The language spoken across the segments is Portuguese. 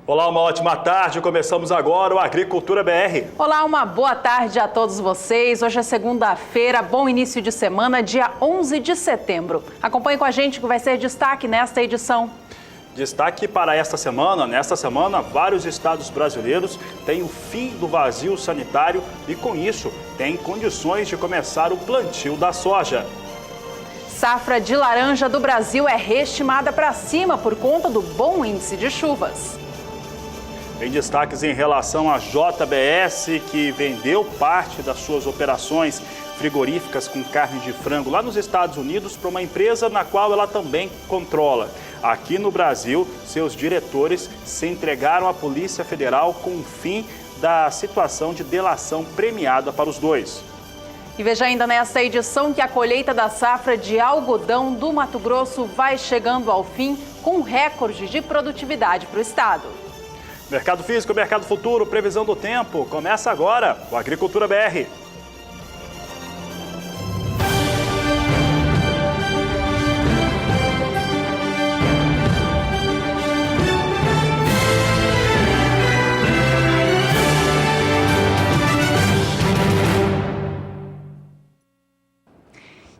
Olá, uma ótima tarde. Começamos agora o Agricultura BR. Olá, uma boa tarde a todos vocês. Hoje é segunda-feira, bom início de semana, dia 11 de setembro. Acompanhe com a gente que vai ser destaque nesta edição. Destaque para esta semana. Nesta semana, vários estados brasileiros têm o fim do vazio sanitário e, com isso, têm condições de começar o plantio da soja. Safra de laranja do Brasil é reestimada para cima por conta do bom índice de chuvas. Tem destaques em relação à JBS, que vendeu parte das suas operações frigoríficas com carne de frango lá nos Estados Unidos para uma empresa na qual ela também controla. Aqui no Brasil, seus diretores se entregaram à Polícia Federal com o fim da situação de delação premiada para os dois. E veja ainda nesta edição que a colheita da safra de algodão do Mato Grosso vai chegando ao fim com recorde de produtividade para o estado. Mercado físico, mercado futuro, previsão do tempo. Começa agora o Agricultura BR.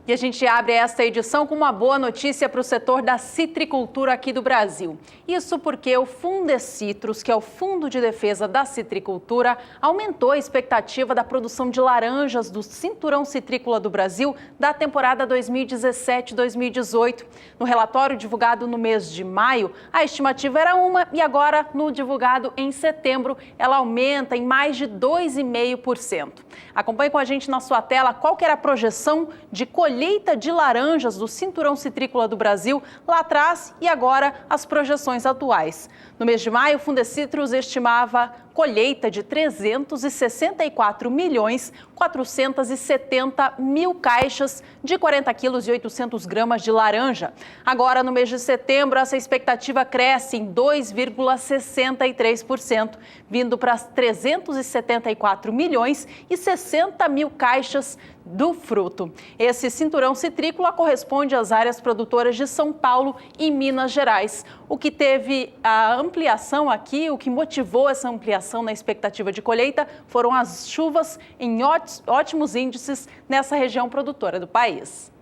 E a gente abre esta edição com uma boa notícia para o setor da citricultura aqui do Brasil. Isso porque o Fundecitrus, que é o Fundo de Defesa da Citricultura, aumentou a expectativa da produção de laranjas do Cinturão Citrícola do Brasil da temporada 2017-2018. No relatório divulgado no mês de maio, a estimativa era uma e agora, no divulgado em setembro, ela aumenta em mais de 2,5%. Acompanhe com a gente na sua tela qual que era a projeção de colheita de laranjas do Cinturão Citrícola do Brasil lá atrás e agora as projeções atuais. No mês de maio, o Fundecitrus estimava colheita de 364.470.000 caixas de 40 quilos e 800 gramas de laranja. Agora, no mês de setembro, essa expectativa cresce em 2,63%, vindo para 374.060.000 caixas do fruto. Esse cinturão citrícola corresponde às áreas produtoras de São Paulo e Minas Gerais. O que teve a ampliação aqui, o que motivou essa ampliação na expectativa de colheita foram as chuvas em ótimos índices nessa região produtora do país.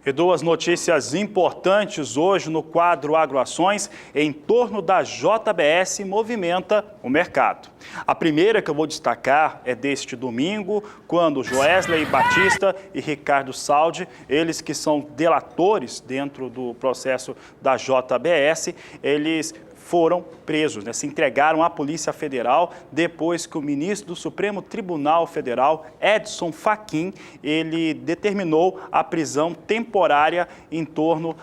E duas notícias importantes hoje no quadro Agroações em torno da JBS movimenta o mercado. A primeira que eu vou destacar é deste domingo, quando Joesley Batista e Ricardo Saldi, eles que são delatores dentro do processo da JBS, eles foram presos, se entregaram à Polícia Federal depois que o ministro do Supremo Tribunal Federal, Edson Fachin, ele determinou a prisão temporária em torno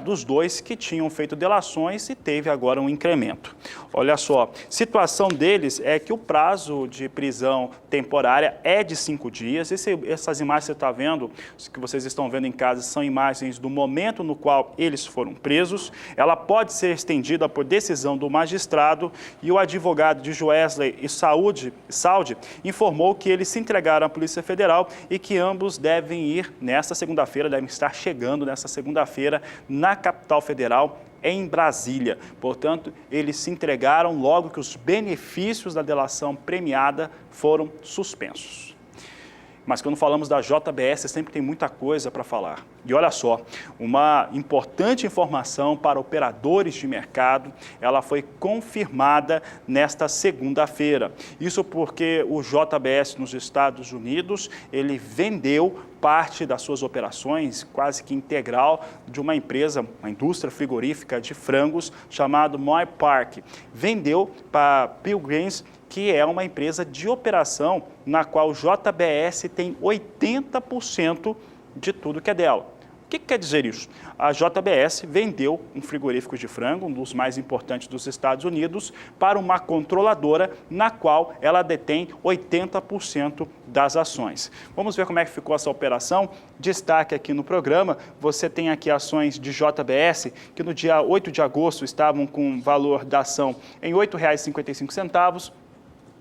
dos dois que tinham feito delações e teve agora um incremento. Olha só, situação deles é que o prazo de prisão temporária é de 5 dias. Essas imagens que você está vendo, que vocês estão vendo em casa, são imagens do momento no qual eles foram presos. Ela pode ser estendida por decisão do magistrado e o advogado de Joesley e Saldi informou que eles se entregaram à Polícia Federal e que ambos devem ir nesta segunda-feira, devem estar chegando nesta segunda-feira na capital federal, em Brasília. Portanto, eles se entregaram logo que os benefícios da delação premiada foram suspensos. Mas quando falamos da JBS, sempre tem muita coisa para falar. E olha só, uma importante informação para operadores de mercado, ela foi confirmada nesta segunda-feira. Isso porque o JBS nos Estados Unidos, ele vendeu parte das suas operações, quase que integral, de uma empresa, uma indústria frigorífica de frangos, chamada Moy Park. Vendeu para Pilgrims, que é uma empresa de operação na qual o JBS tem 80% de tudo que é dela. O que quer dizer isso? A JBS vendeu um frigorífico de frango, um dos mais importantes dos Estados Unidos, para uma controladora na qual ela detém 80% das ações. Vamos ver como é que ficou essa operação? Destaque aqui no programa, você tem aqui ações de JBS, que no dia 8 de agosto estavam com valor da ação em R$ 8,55.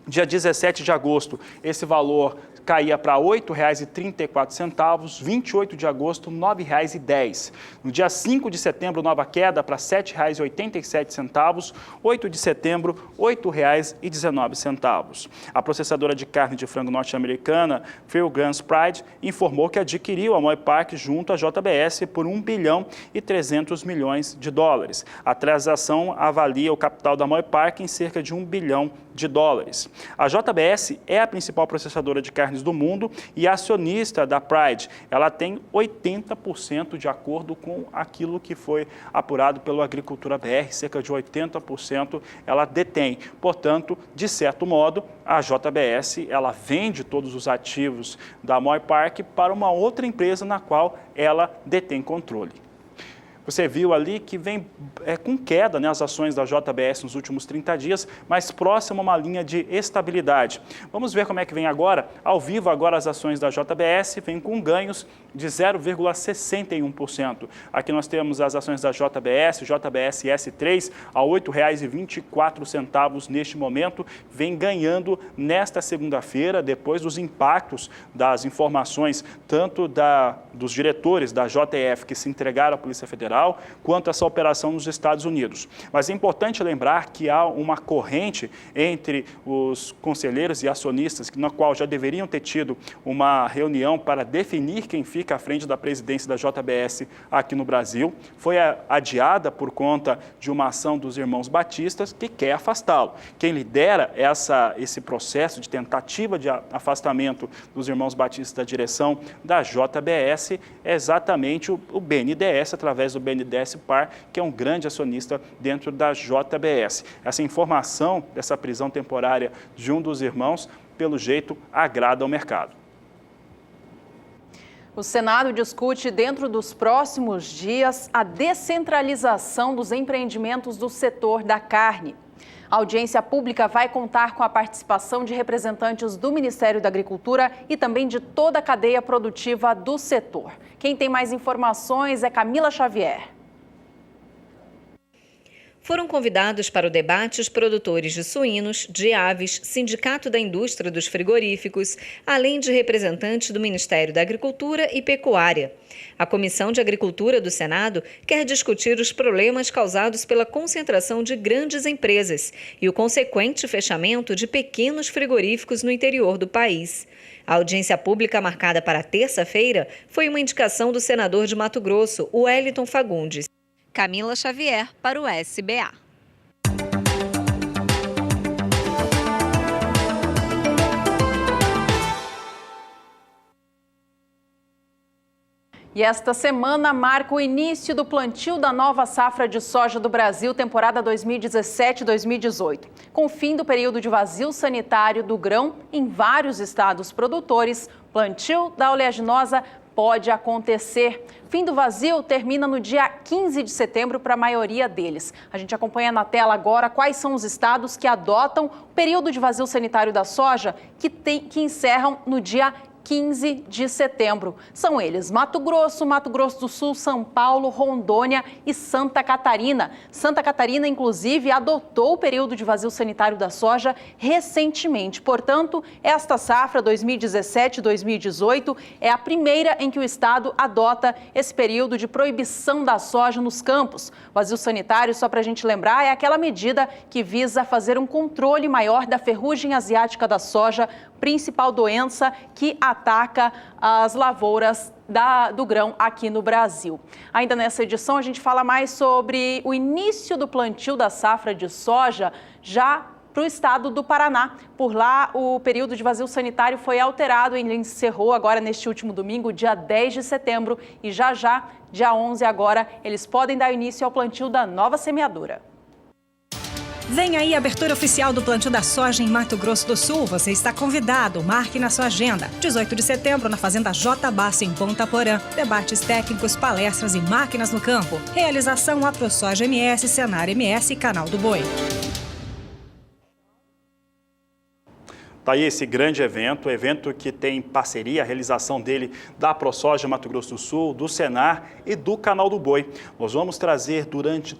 Dia 17 de agosto, esse valor caía para R$ 8,34, 28 de agosto, R$ 9,10. No dia 5 de setembro, nova queda para R$ 7,87, 8 de setembro, R$ 8,19. A processadora de carne de frango norte-americana, Phil Grants Pride, informou que adquiriu a Moy Park junto à JBS por US$ 1 bilhão e 300 milhões de dólares. A transação avalia o capital da Moy Park em cerca de US$ 1 bilhão de dólares. A JBS é a principal processadora de carnes do mundo e acionista da Pride. Ela tem 80% de acordo com aquilo que foi apurado pelo Agricultura BR, cerca de 80% ela detém. Portanto, de certo modo, a JBS ela vende todos os ativos da Moy Park para uma outra empresa na qual ela detém controle. Você viu ali que vem com queda, né, as ações da JBS nos últimos 30 dias, mas próximo a uma linha de estabilidade. Vamos ver como é que vem agora. Ao vivo, agora as ações da JBS vêm com ganhos de 0,61%. Aqui nós temos as ações da JBS S3 a R$ 8,24 neste momento, vem ganhando nesta segunda-feira, depois dos impactos das informações, tanto dos diretores da JF que se entregaram à Polícia Federal, quanto essa operação nos Estados Unidos. Mas é importante lembrar que há uma corrente entre os conselheiros e acionistas, na qual já deveriam ter tido uma reunião para definir quem fica à frente da presidência da JBS aqui no Brasil. Foi adiada por conta de uma ação dos irmãos batistas que quer afastá-lo. Quem lidera esse processo de tentativa de afastamento dos irmãos batistas da direção da JBS é exatamente o BNDES, através do BNDES Par, que é um grande acionista dentro da JBS. Essa informação dessa prisão temporária de um dos irmãos, pelo jeito, agrada ao mercado. O Senado discute dentro dos próximos dias a descentralização dos empreendimentos do setor da carne. A audiência pública vai contar com a participação de representantes do Ministério da Agricultura e também de toda a cadeia produtiva do setor. Quem tem mais informações é Camila Xavier. Foram convidados para o debate os produtores de suínos, de aves, Sindicato da Indústria dos Frigoríficos, além de representantes do Ministério da Agricultura e Pecuária. A Comissão de Agricultura do Senado quer discutir os problemas causados pela concentração de grandes empresas e o consequente fechamento de pequenos frigoríficos no interior do país. A audiência pública marcada para terça-feira foi uma indicação do senador de Mato Grosso, Wellington Fagundes. Camila Xavier, para o SBA. E esta semana marca o início do plantio da nova safra de soja do Brasil, temporada 2017-2018. Com o fim do período de vazio sanitário do grão em vários estados produtores, o plantio da oleaginosa pode acontecer. Fim do vazio termina no dia 15 de setembro para a maioria deles. A gente acompanha na tela agora quais são os estados que adotam o período de vazio sanitário da soja que encerram no dia 15 de setembro. São eles Mato Grosso do Sul, São Paulo, Rondônia e Santa Catarina. Santa Catarina, inclusive, adotou o período de vazio sanitário da soja recentemente. Portanto, esta safra 2017-2018 é a primeira em que o estado adota esse período de proibição da soja nos campos. Vazio sanitário, só para a gente lembrar, é aquela medida que visa fazer um controle maior da ferrugem asiática da soja, principal doença que ataca as lavouras do grão aqui no Brasil. Ainda nessa edição, a gente fala mais sobre o início do plantio da safra de soja já para o estado do Paraná. Por lá, o período de vazio sanitário foi alterado e encerrou agora neste último domingo, dia 10 de setembro, e já, dia 11 agora, eles podem dar início ao plantio da nova semeadura. Vem aí a abertura oficial do plantio da soja em Mato Grosso do Sul. Você está convidado, marque na sua agenda. 18 de setembro, na Fazenda J. Basso, em Ponta Porã. Debates técnicos, palestras e máquinas no campo. Realização AproSoja MS, Senar MS e Canal do Boi. Está aí esse grande evento que tem parceria, a realização dele da AproSoja Mato Grosso do Sul, do Senar e do Canal do Boi. Nós vamos trazer durante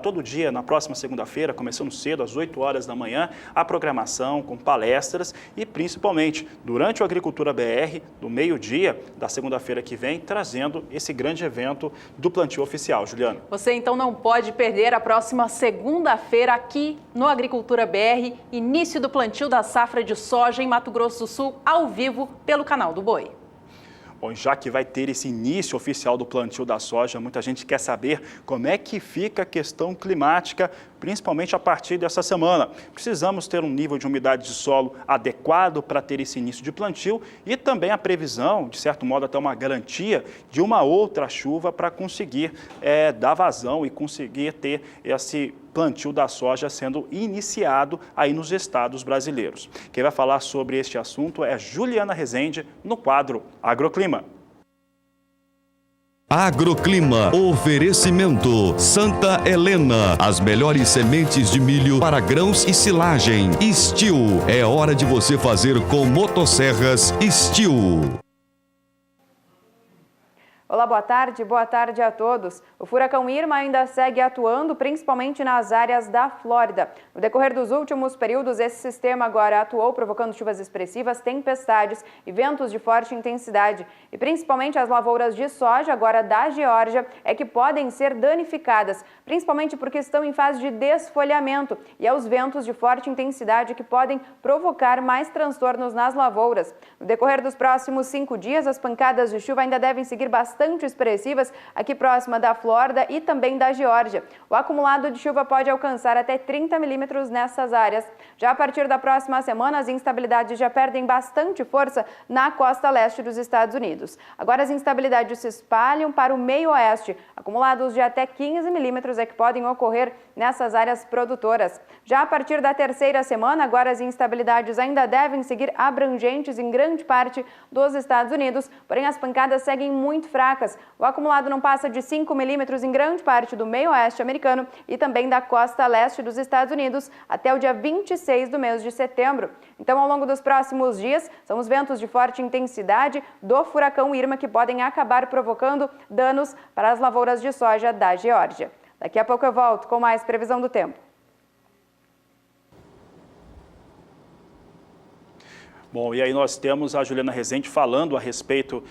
todo dia, na próxima segunda-feira, começando cedo, às 8 horas da manhã, a programação com palestras e, principalmente, durante o Agricultura BR, do meio-dia da segunda-feira que vem, trazendo esse grande evento do plantio oficial. Juliana. Você, então, não pode perder a próxima segunda-feira aqui no Agricultura BR, início do plantio da safra de soja em Mato Grosso do Sul, ao vivo, pelo canal do Boi. Bom, já que vai ter esse início oficial do plantio da soja, muita gente quer saber como é que fica a questão climática, principalmente a partir dessa semana. Precisamos ter um nível de umidade de solo adequado para ter esse início de plantio e também a previsão, de certo modo até uma garantia, de uma outra chuva para conseguir dar vazão e conseguir ter esse plantio da soja sendo iniciado aí nos estados brasileiros. Quem vai falar sobre este assunto é Juliana Rezende, no quadro Agroclima. Agroclima, oferecimento Santa Helena, as melhores sementes de milho para grãos e silagem. Steel, é hora de você fazer com motosserras Steel. Olá, boa tarde a todos. O furacão Irma ainda segue atuando, principalmente nas áreas da Flórida. No decorrer dos últimos períodos, esse sistema agora atuou, provocando chuvas expressivas, tempestades e ventos de forte intensidade. E principalmente as lavouras de soja, agora da Geórgia, é que podem ser danificadas, principalmente porque estão em fase de desfolhamento e é os ventos de forte intensidade que podem provocar mais transtornos nas lavouras. No decorrer dos próximos 5 dias, as pancadas de chuva ainda devem seguir bastante expressivas aqui próxima da Flórida e também da Geórgia. O acumulado de chuva pode alcançar até 30 milímetros nessas áreas. Já a partir da próxima semana, as instabilidades já perdem bastante força na costa leste dos Estados Unidos. Agora as instabilidades se espalham para o meio oeste. Acumulados de até 15 milímetros é que podem ocorrer nessas áreas produtoras. Já a partir da terceira semana, agora as instabilidades ainda devem seguir abrangentes em grande parte dos Estados Unidos, porém as pancadas seguem muito fracas. O acumulado não passa de 5 milímetros em grande parte do meio oeste americano e também da costa leste dos Estados Unidos até o dia 26 do mês de setembro. Então, ao longo dos próximos dias, são os ventos de forte intensidade do furacão Irma que podem acabar provocando danos para as lavouras de soja da Geórgia. Daqui a pouco eu volto com mais previsão do tempo. Bom, e aí nós temos a Juliana Rezende falando a respeito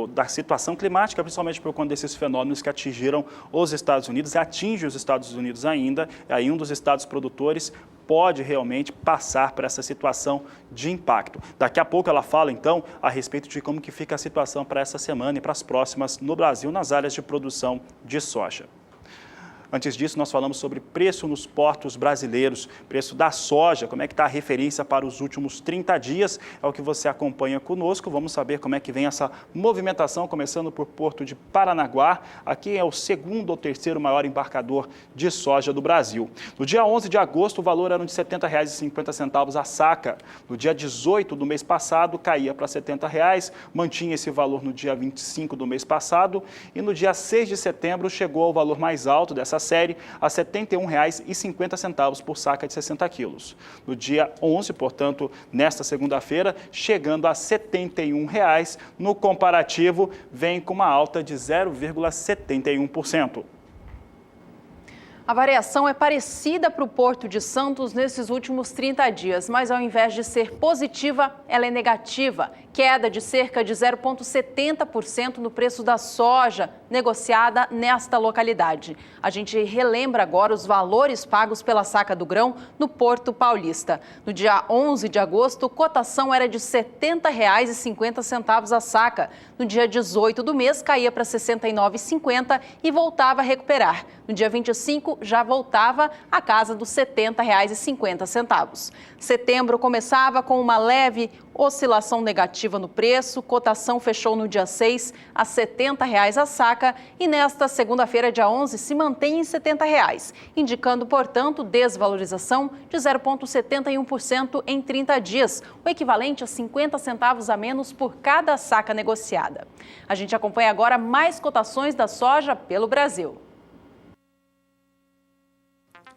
da situação climática, principalmente por conta desses fenômenos que atingiram os Estados Unidos e atinge os Estados Unidos ainda. E aí um dos estados produtores pode realmente passar por essa situação de impacto. Daqui a pouco ela fala, então, a respeito de como que fica a situação para essa semana e para as próximas no Brasil, nas áreas de produção de soja. Antes disso, nós falamos sobre preço nos portos brasileiros, preço da soja, como é que está a referência para os últimos 30 dias, é o que você acompanha conosco. Vamos saber como é que vem essa movimentação, começando por Porto de Paranaguá. Aqui é o segundo ou terceiro maior embarcador de soja do Brasil. No dia 11 de agosto, o valor era de R$ 70,50 a saca. No dia 18 do mês passado, caía para R$ 70, mantinha esse valor no dia 25 do mês passado e no dia 6 de setembro chegou ao valor mais alto dessa série a R$ 71,50 por saca de 60 quilos. No dia 11, portanto, nesta segunda-feira, chegando a R$ 71, no comparativo, vem com uma alta de 0,71%. A variação é parecida para o Porto de Santos nesses últimos 30 dias, mas ao invés de ser positiva, ela é negativa. Queda de cerca de 0,70% no preço da soja negociada nesta localidade. A gente relembra agora os valores pagos pela saca do grão no Porto Paulista. No dia 11 de agosto, cotação era de R$ 70,50 a saca. No dia 18 do mês, caía para R$ 69,50 e voltava a recuperar. No dia 25, já voltava à casa dos R$ 70,50. Setembro começava com uma leve oscilação negativa no preço, cotação fechou no dia 6 a R$ 70 a saca e nesta segunda-feira, dia 11, se mantém em R$ 70, indicando, portanto, desvalorização de 0,71% em 30 dias, o equivalente a 50 centavos a menos por cada saca negociada. A gente acompanha agora mais cotações da soja pelo Brasil.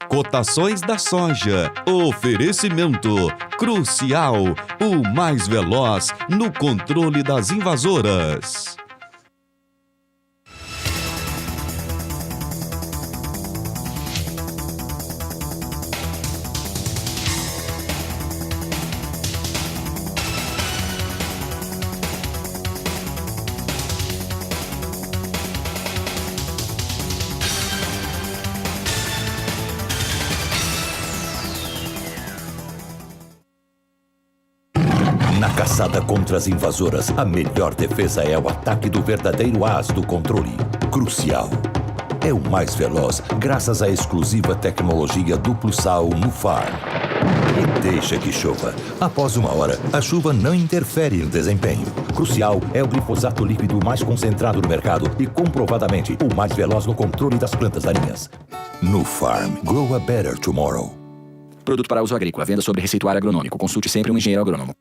Cotações da soja. Oferecimento Crucial, o mais veloz no controle das invasoras. caçada contra as invasoras, a melhor defesa é o ataque do verdadeiro as do controle. Crucial. É o mais veloz, graças à exclusiva tecnologia duplo sal no Farm. E deixa que chova. Após 1 hora, a chuva não interfere no desempenho. Crucial é o glifosato líquido mais concentrado no mercado e comprovadamente o mais veloz no controle das plantas daninhas. No Farm, grow a better tomorrow. Produto para uso agrícola. Venda sobre receituário agronômico. Consulte sempre um engenheiro agrônomo.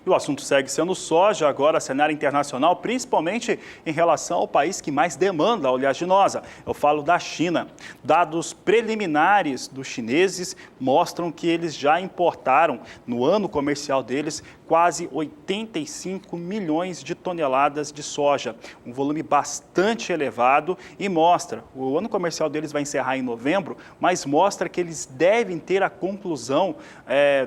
E o assunto segue sendo soja, agora cenário internacional, principalmente em relação ao país que mais demanda a oleaginosa. Eu falo da China. Dados preliminares dos chineses mostram que eles já importaram, no ano comercial deles, quase 85 milhões de toneladas de soja. Um volume bastante elevado e mostra, o ano comercial deles vai encerrar em novembro, mas mostra que eles devem ter a conclusão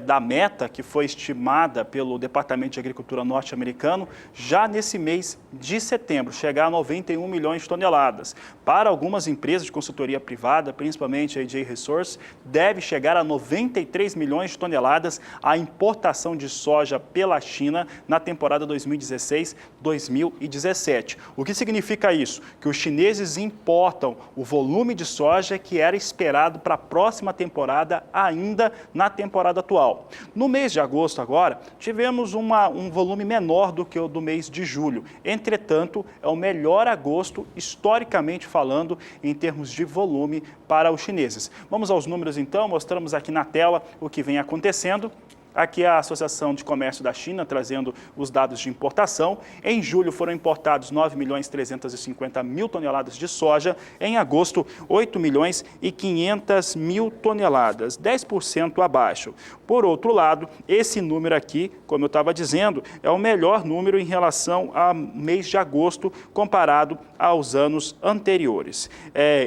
da meta que foi estimada pelo Departamento de Agricultura norte-americano já nesse mês de setembro, chegar a 91 milhões de toneladas. Para algumas empresas de consultoria privada, principalmente a AJ Resources, deve chegar a 93 milhões de toneladas a importação de soja pela China na temporada 2016-2017. O que significa isso? Que os chineses importam o volume de soja que era esperado para a próxima temporada, ainda na temporada atual. No mês de agosto agora, tivemos um volume menor do que o do mês de julho. Entretanto, é o melhor agosto, historicamente falando, em termos de volume para os chineses. Vamos aos números então, mostramos aqui na tela o que vem acontecendo. Aqui é a Associação de Comércio da China, trazendo os dados de importação. Em julho foram importados 9.350.000 toneladas de soja. Em agosto, 8.500.000 toneladas, 10% abaixo. Por outro lado, esse número aqui, como eu estava dizendo, é o melhor número em relação ao mês de agosto, comparado aos anos anteriores.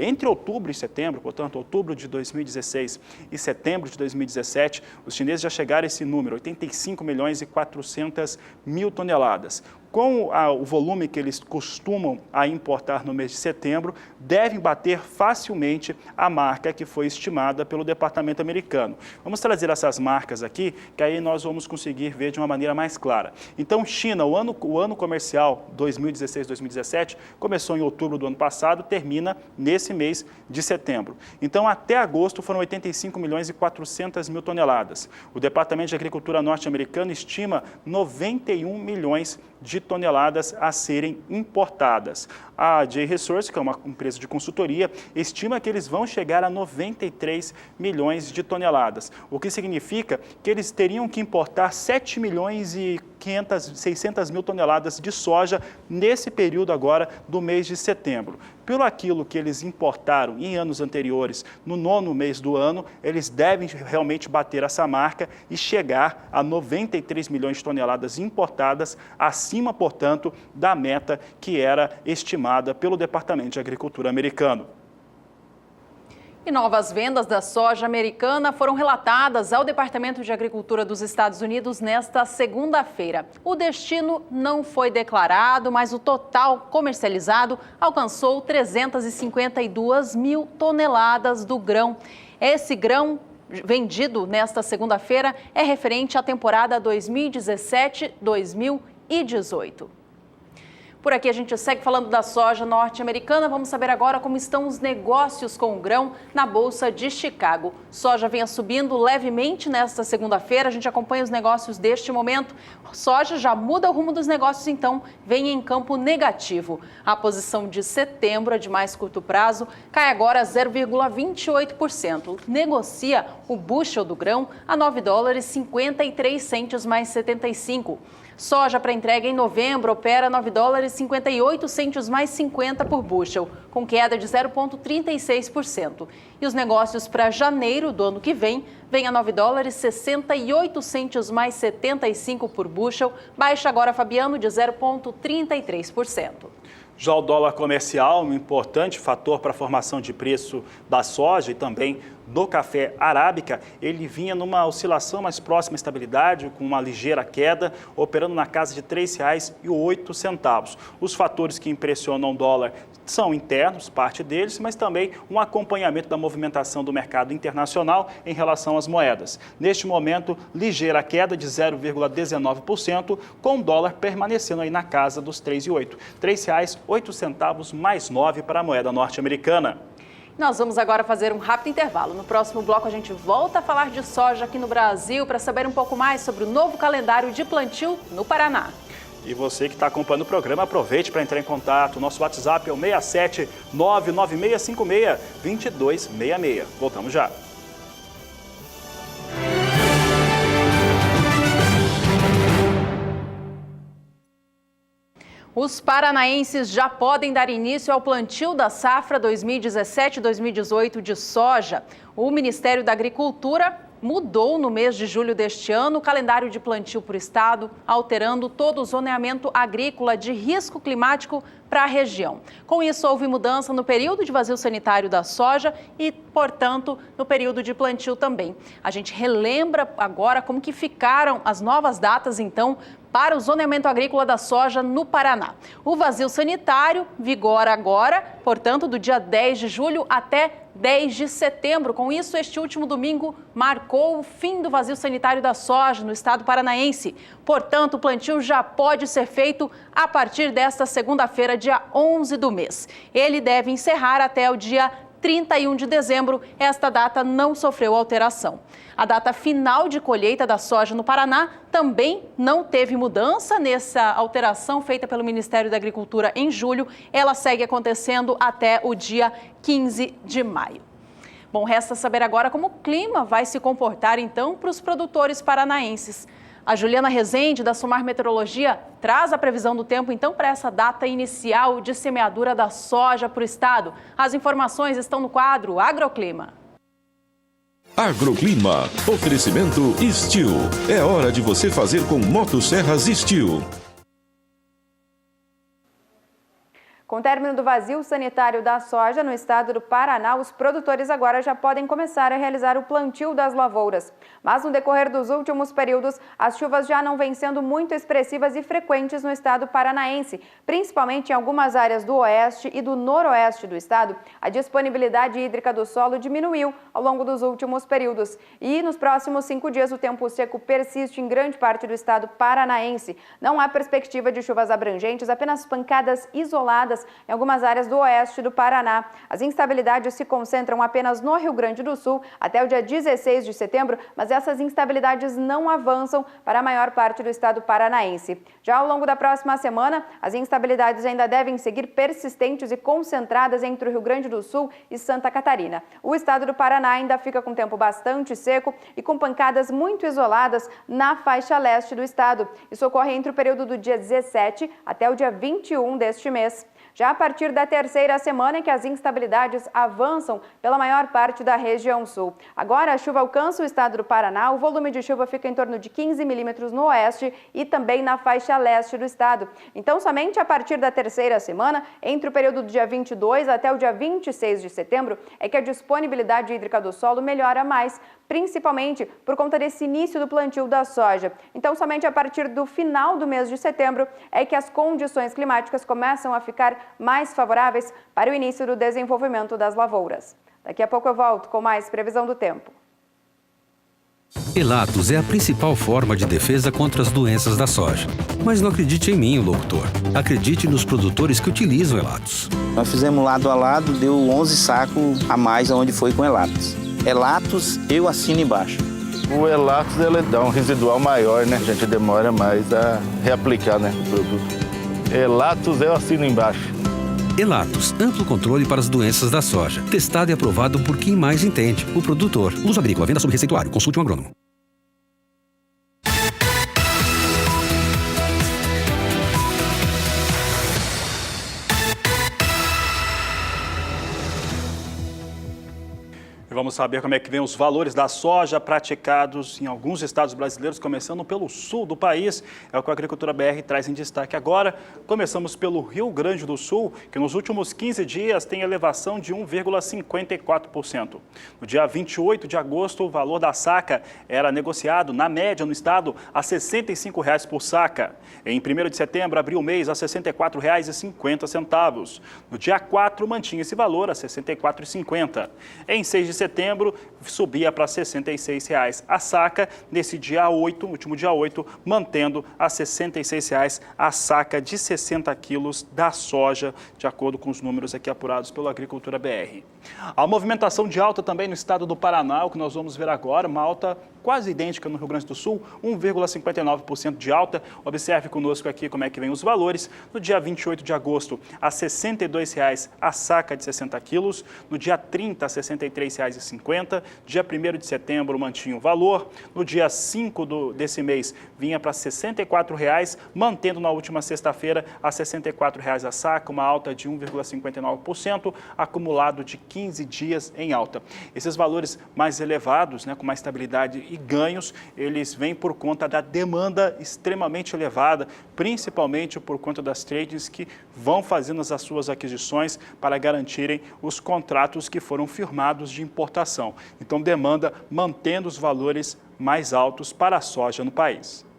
Entre outubro e setembro, portanto, outubro de 2016 e setembro de 2017, os chineses já chegaram a esse número, 85.400.000 toneladas. Com o volume que eles costumam importar no mês de setembro, devem bater facilmente a marca que foi estimada pelo Departamento americano. Vamos trazer essas marcas aqui, que aí nós vamos conseguir ver de uma maneira mais clara. Então, China, o ano comercial 2016-2017 começou em outubro do ano passado, termina nesse mês de setembro. Então, até agosto foram 85.400.000 toneladas. O Departamento de Agricultura norte-americano estima 91 milhões de toneladas a serem importadas. A AJ Resources, que é uma empresa de consultoria, estima que eles vão chegar a 93 milhões de toneladas, o que significa que eles teriam que importar 7.600.000 toneladas de soja nesse período agora do mês de setembro. Pelo aquilo que eles importaram em anos anteriores, no 9º mês do ano, eles devem realmente bater essa marca e chegar a 93 milhões de toneladas importadas, acima, portanto, da meta que era estimada pelo Departamento de Agricultura americano. E novas vendas da soja americana foram relatadas ao Departamento de Agricultura dos Estados Unidos nesta segunda-feira. O destino não foi declarado, mas o total comercializado alcançou 352 mil toneladas do grão. Esse grão vendido nesta segunda-feira é referente à temporada 2017-2018. Por aqui a gente segue falando da soja norte-americana. Vamos saber agora como estão os negócios com o grão na Bolsa de Chicago. Soja vem subindo levemente nesta segunda-feira. A gente acompanha os negócios deste momento. Soja já muda o rumo dos negócios, então vem em campo negativo. A posição de setembro, a de mais curto prazo, cai agora a 0,28%. Negocia o bushel do grão a $9,53 mais 75. Soja para entrega em novembro opera $9,58 mais 50 por bushel, com queda de 0,36%. E os negócios para janeiro do ano que vem a $9,68 mais 75 por bushel, baixa agora, Fabiano, de 0,33%. Já o dólar comercial, um importante fator para a formação de preço da soja e também do café arábica, ele vinha numa oscilação mais próxima à estabilidade, com uma ligeira queda, operando na casa de R$ 3,08. Os fatores que impressionam o dólar são internos, parte deles, mas também um acompanhamento da movimentação do mercado internacional em relação às moedas. Neste momento, ligeira queda de 0,19%, com o dólar permanecendo aí na casa dos R$ 3,08. R$ 3,08 mais 9 para a moeda norte-americana. Nós vamos agora fazer um rápido intervalo. No próximo bloco, a gente volta a falar de soja aqui no Brasil para saber um pouco mais sobre o novo calendário de plantio no Paraná. E você que está acompanhando o programa, aproveite para entrar em contato. Nosso WhatsApp é o 67 99656 2266. Voltamos já. Os paranaenses já podem dar início ao plantio da safra 2017-2018 de soja. O Ministério da Agricultura mudou no mês de julho deste ano o calendário de plantio para o estado, alterando todo o zoneamento agrícola de risco climático para a região. Com isso, houve mudança no período de vazio sanitário da soja e, portanto, no período de plantio também. A gente relembra agora como que ficaram as novas datas, então, para o zoneamento agrícola da soja no Paraná. O vazio sanitário vigora agora, portanto, do dia 10 de julho até 10 de setembro. Com isso, este último domingo marcou o fim do vazio sanitário da soja no estado paranaense. Portanto, o plantio já pode ser feito a partir desta segunda-feira, dia 11 do mês. Ele deve encerrar até o dia 31 de dezembro. Esta data não sofreu alteração. A data final de colheita da soja no Paraná também não teve mudança nessa alteração feita pelo Ministério da Agricultura em julho. Ela segue acontecendo até o dia 15 de maio. Bom, resta saber agora como o clima vai se comportar, então, para os produtores paranaenses. A Juliana Rezende, da Sumar Meteorologia, traz a previsão do tempo, então, para essa data inicial de semeadura da soja para o estado. As informações estão no quadro Agroclima. Agroclima. Oferecimento Steel. É hora de você fazer com motosserras Steel. Com o término do vazio sanitário da soja no estado do Paraná, os produtores agora já podem começar a realizar o plantio das lavouras. Mas no decorrer dos últimos períodos, as chuvas já não vêm sendo muito expressivas e frequentes no estado paranaense, principalmente em algumas áreas do oeste e do noroeste do estado. A disponibilidade hídrica do solo diminuiu ao longo dos últimos períodos. E nos próximos 5 dias, o tempo seco persiste em grande parte do estado paranaense. Não há perspectiva de chuvas abrangentes, apenas pancadas isoladas em algumas áreas do oeste do Paraná. As instabilidades se concentram apenas no Rio Grande do Sul até o dia 16 de setembro, mas essas instabilidades não avançam para a maior parte do estado paranaense. Já ao longo da próxima semana, as instabilidades ainda devem seguir persistentes e concentradas entre o Rio Grande do Sul e Santa Catarina. O estado do Paraná ainda fica com tempo bastante seco e com pancadas muito isoladas na faixa leste do estado. Isso ocorre entre o período do dia 17 até o dia 21 deste mês. Já a partir da terceira semana é que as instabilidades avançam pela maior parte da região sul. Agora a chuva alcança o estado do Paraná, o volume de chuva fica em torno de 15 milímetros no oeste e também na faixa leste do estado. Então, somente a partir da terceira semana, entre o período do dia 22 até o dia 26 de setembro, é que a disponibilidade hídrica do solo melhora mais, principalmente por conta desse início do plantio da soja. Então, somente a partir do final do mês de setembro é que as condições climáticas começam a ficar mais favoráveis para o início do desenvolvimento das lavouras. Daqui a pouco eu volto com mais previsão do tempo. Elatos é a principal forma de defesa contra as doenças da soja. Mas não acredite em mim, o locutor. Acredite nos produtores que utilizam Elatos. Nós fizemos lado a lado, deu 11 sacos a mais onde foi com Elatos. Elatos, eu assino embaixo. O Elatos, ele dá um residual maior, né? A gente demora mais a reaplicar, né, o produto. Elatos, eu assino embaixo. Elatos, amplo controle para as doenças da soja. Testado e aprovado por quem mais entende, o produtor. Uso agrícola, venda sob receituário. Consulte um agrônomo. vamos saber como é que vem os valores da soja praticados em alguns estados brasileiros, começando pelo sul do país. É o que a Agricultura BR traz em destaque agora. Começamos pelo Rio Grande do Sul, que nos últimos 15 dias tem elevação de 1,54%. No dia 28 de agosto, o valor da saca era negociado, na média, no estado, a R$ 65,00 por saca. Em 1º de setembro, abriu o mês a R$ 64,50. No dia 4, mantinha esse valor a R$ 64,50. Em 6 de setembro, subia para R$ 66,00 a saca. Nesse dia 8, último dia 8, mantendo a R$ 66,00 a saca de 60 quilos da soja, de acordo com os números aqui apurados pela Agricultura BR. A movimentação de alta também no estado do Paraná, o que nós vamos ver agora, uma alta quase idêntica no Rio Grande do Sul, 1,59% de alta. Observe conosco aqui como é que vem os valores. No dia 28 de agosto, a R$ 62,00 a saca de 60 quilos. No dia 30, R$ 63,50. Dia 1º de setembro, mantinha o valor. No dia 5 desse mês, vinha para R$ 64,00, mantendo na última sexta-feira a R$ 64,00 a saca, uma alta de 1,59%, acumulado de 15 dias em alta. Esses valores mais elevados, com mais estabilidade e ganhos, eles vêm por conta da demanda extremamente elevada, principalmente por conta das tradings que vão fazendo as suas aquisições para garantirem os contratos que foram firmados de importação. Então, demanda mantendo os valores mais altos para a soja no país.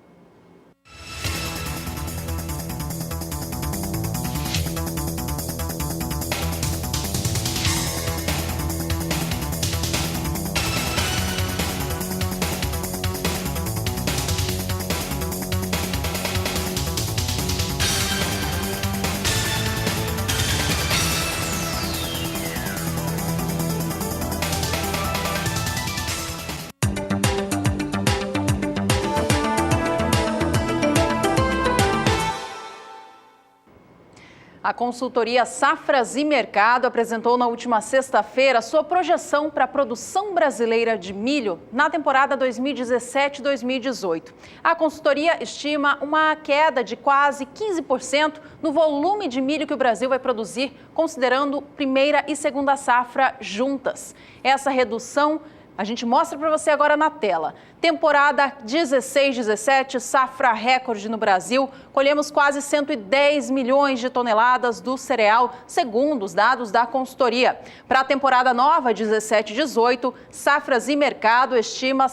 A consultoria Safras e Mercado apresentou na última sexta-feira sua projeção para a produção brasileira de milho na temporada 2017-2018. A consultoria estima uma queda de quase 15% no volume de milho que o Brasil vai produzir, considerando primeira e segunda safra juntas. Essa redução a gente mostra para você agora na tela. Temporada 16-17, safra recorde no Brasil. Colhemos quase 110 milhões de toneladas do cereal, segundo os dados da consultoria. Para a temporada nova 17-18, Safras e Mercado estima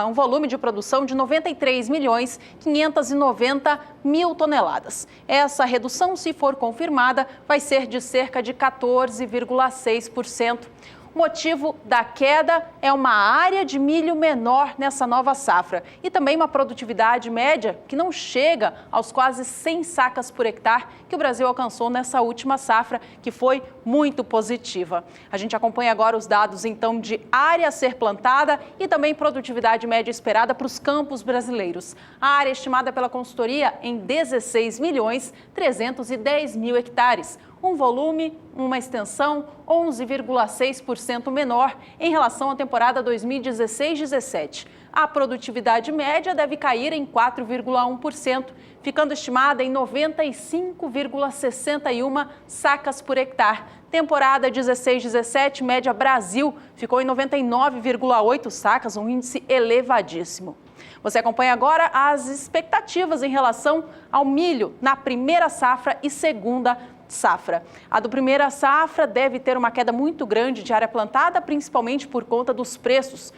um volume de produção de 93 milhões 590 mil toneladas. Essa redução, se for confirmada, vai ser de cerca de 14,6%. O motivo da queda é uma área de milho menor nessa nova safra e também uma produtividade média que não chega aos quase 100 sacas por hectare que o Brasil alcançou nessa última safra, que foi muito positiva. A gente acompanha agora os dados, então, de área a ser plantada e também produtividade média esperada para os campos brasileiros. A área estimada pela consultoria em 16 milhões 310 mil hectares. Um volume, uma extensão 11,6% menor em relação à temporada 2016-17. A produtividade média deve cair em 4,1%, ficando estimada em 95,61 sacas por hectare. Temporada 16-17, média Brasil, ficou em 99,8 sacas, um índice elevadíssimo. Você acompanha agora as expectativas em relação ao milho na primeira safra e segunda safra. A do primeira safra deve ter uma queda muito grande de área plantada, principalmente por conta dos preços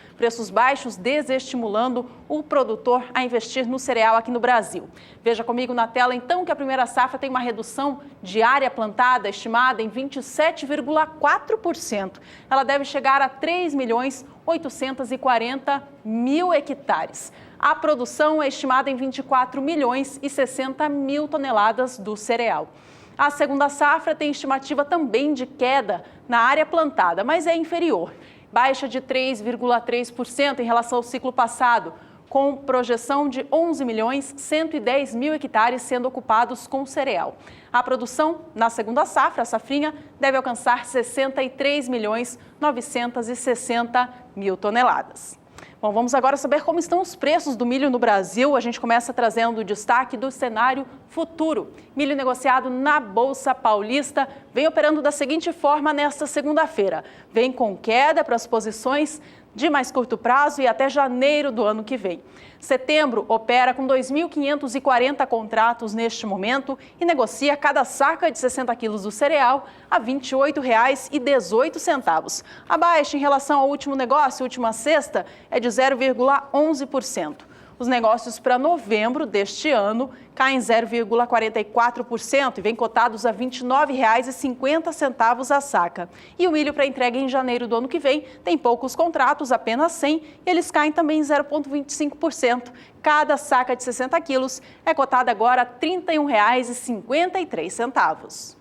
baixos, desestimulando o produtor a investir no cereal aqui no Brasil. Veja comigo na tela, então, que a primeira safra tem uma redução de área plantada estimada em 27,4%. Ela deve chegar a 3 milhões 840 mil hectares. A produção é estimada em 24 milhões e 60 mil toneladas do cereal. A segunda safra tem estimativa também de queda na área plantada, mas é inferior, baixa de 3,3% em relação ao ciclo passado, com projeção de 11 milhões 110 mil hectares sendo ocupados com cereal. A produção na segunda safra, a safrinha, deve alcançar 63 milhões 960 mil toneladas. Bom, vamos agora saber como estão os preços do milho no Brasil. A gente começa trazendo o destaque do cenário futuro. Milho negociado na Bolsa Paulista vem operando da seguinte forma nesta segunda-feira. Vem com queda para as posições de mais curto prazo e até janeiro do ano que vem. Setembro opera com 2.540 contratos neste momento e negocia cada saca de 60 quilos do cereal a R$ 28,18. A baixa em relação ao último negócio, última sexta, é de 0,11%. Os negócios para novembro deste ano caem 0,44% e vêm cotados a R$ 29,50 a saca. E o milho para entrega em janeiro do ano que vem tem poucos contratos, apenas 100, e eles caem também em 0,25%. Cada saca de 60 quilos é cotada agora a R$ 31,53.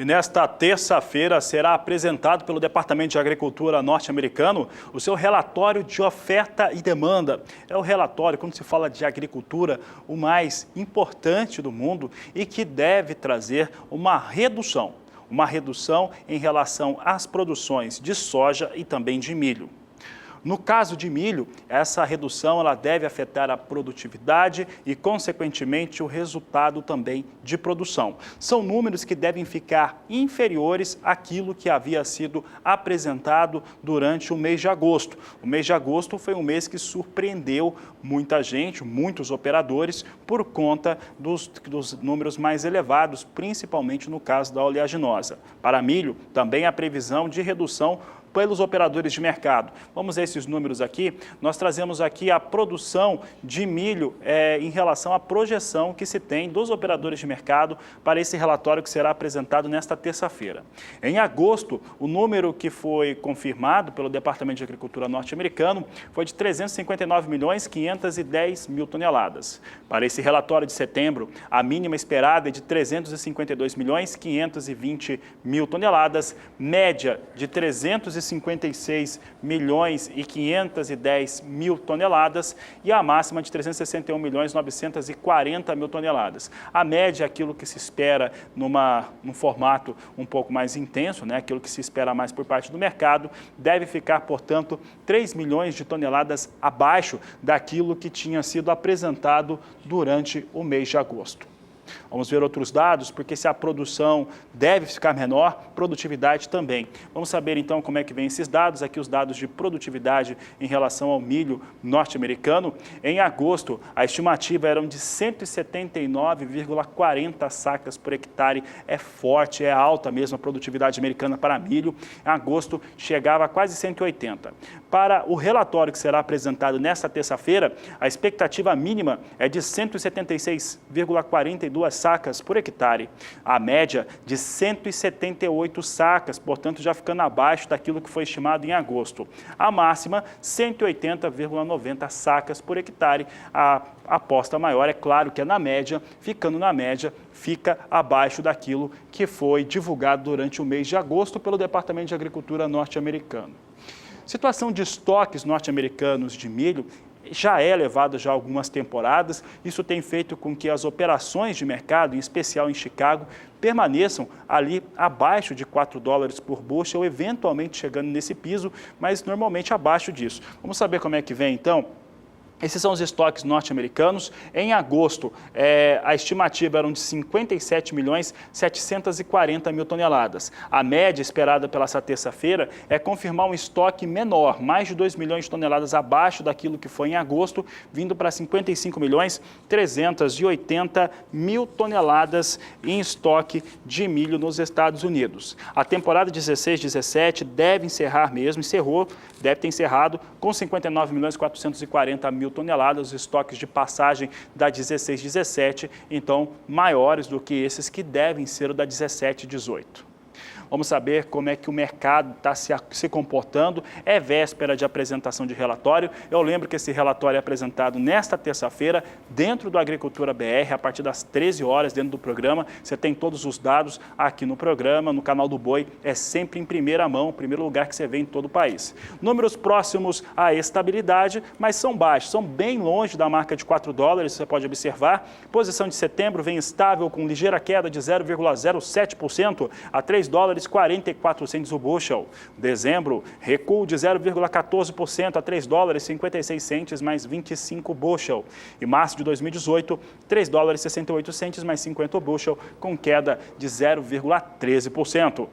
E nesta terça-feira será apresentado pelo Departamento de Agricultura norte-americano o seu relatório de oferta e demanda. É o relatório, quando se fala de agricultura, o mais importante do mundo e que deve trazer uma redução em relação às produções de soja e também de milho. No caso de milho, essa redução ela deve afetar a produtividade e, consequentemente, o resultado também de produção. São números que devem ficar inferiores àquilo que havia sido apresentado durante o mês de agosto. O mês de agosto foi um mês que surpreendeu muita gente, muitos operadores, por conta dos números mais elevados, principalmente no caso da oleaginosa. Para milho, também a previsão de redução pelos operadores de mercado. Vamos ver esses números aqui. Nós trazemos aqui a produção de milho em relação à projeção que se tem dos operadores de mercado para esse relatório que será apresentado nesta terça-feira. Em agosto, o número que foi confirmado pelo Departamento de Agricultura norte-americano foi de 359.510.000 toneladas. Para esse relatório de setembro, a mínima esperada é de 352.520.000 toneladas, média de 356.510.000 toneladas e a máxima de 361.940.000 toneladas. A média é aquilo que se espera num formato um pouco mais intenso, né? Aquilo que se espera mais por parte do mercado, deve ficar, portanto, 3 milhões de toneladas abaixo daquilo que tinha sido apresentado durante o mês de agosto. Vamos ver outros dados, porque se a produção deve ficar menor, produtividade também. Vamos saber então como é que vem esses dados, aqui os dados de produtividade em relação ao milho norte-americano. Em agosto, a estimativa era de 179,40 sacas por hectare. É forte, é alta mesmo a produtividade americana para milho. Em agosto, chegava a quase 180. Para o relatório que será apresentado nesta terça-feira, a expectativa mínima é de 176,42 sacas por hectare. A média de 178 sacas, portanto já ficando abaixo daquilo que foi estimado em agosto. A máxima, 180,90 sacas por hectare. A aposta maior, é claro que é na média, ficando na média, fica abaixo daquilo que foi divulgado durante o mês de agosto pelo Departamento de Agricultura norte-americano. Situação de estoques norte-americanos de milho já é elevado já há algumas temporadas. Isso tem feito com que as operações de mercado, em especial em Chicago, permaneçam ali abaixo de $4 por bushel, eventualmente chegando nesse piso, mas normalmente abaixo disso. Vamos saber como é que vem então? Esses são os estoques norte-americanos. Em agosto, a estimativa era de 57.740.000 toneladas. A média esperada pela essa terça-feira é confirmar um estoque menor, mais de 2 milhões de toneladas abaixo daquilo que foi em agosto, vindo para 55.380.000 toneladas em estoque de milho nos Estados Unidos. A temporada 16-17 deve encerrar mesmo, deve ter encerrado com 59.440.000 toneladas, os estoques de passagem da 16-17, então maiores do que esses que devem ser o da 17-18. Vamos saber como é que o mercado está se comportando. É véspera de apresentação de relatório. Eu lembro que esse relatório é apresentado nesta terça-feira, dentro do Agricultura BR, a partir das 13 horas, dentro do programa. Você tem todos os dados aqui no programa, no canal do Boi. É sempre em primeira mão, primeiro lugar que você vê em todo o país. Números próximos à estabilidade, mas são baixos, são bem longe da marca de $4, você pode observar. Posição de setembro vem estável com ligeira queda de 0,07% a $3,44 o bushel. Dezembro, recuo de 0,14% a $3,56 mais 25 bushel. E março de 2018, $3,68 mais 50 bushel, com queda de 0,13%.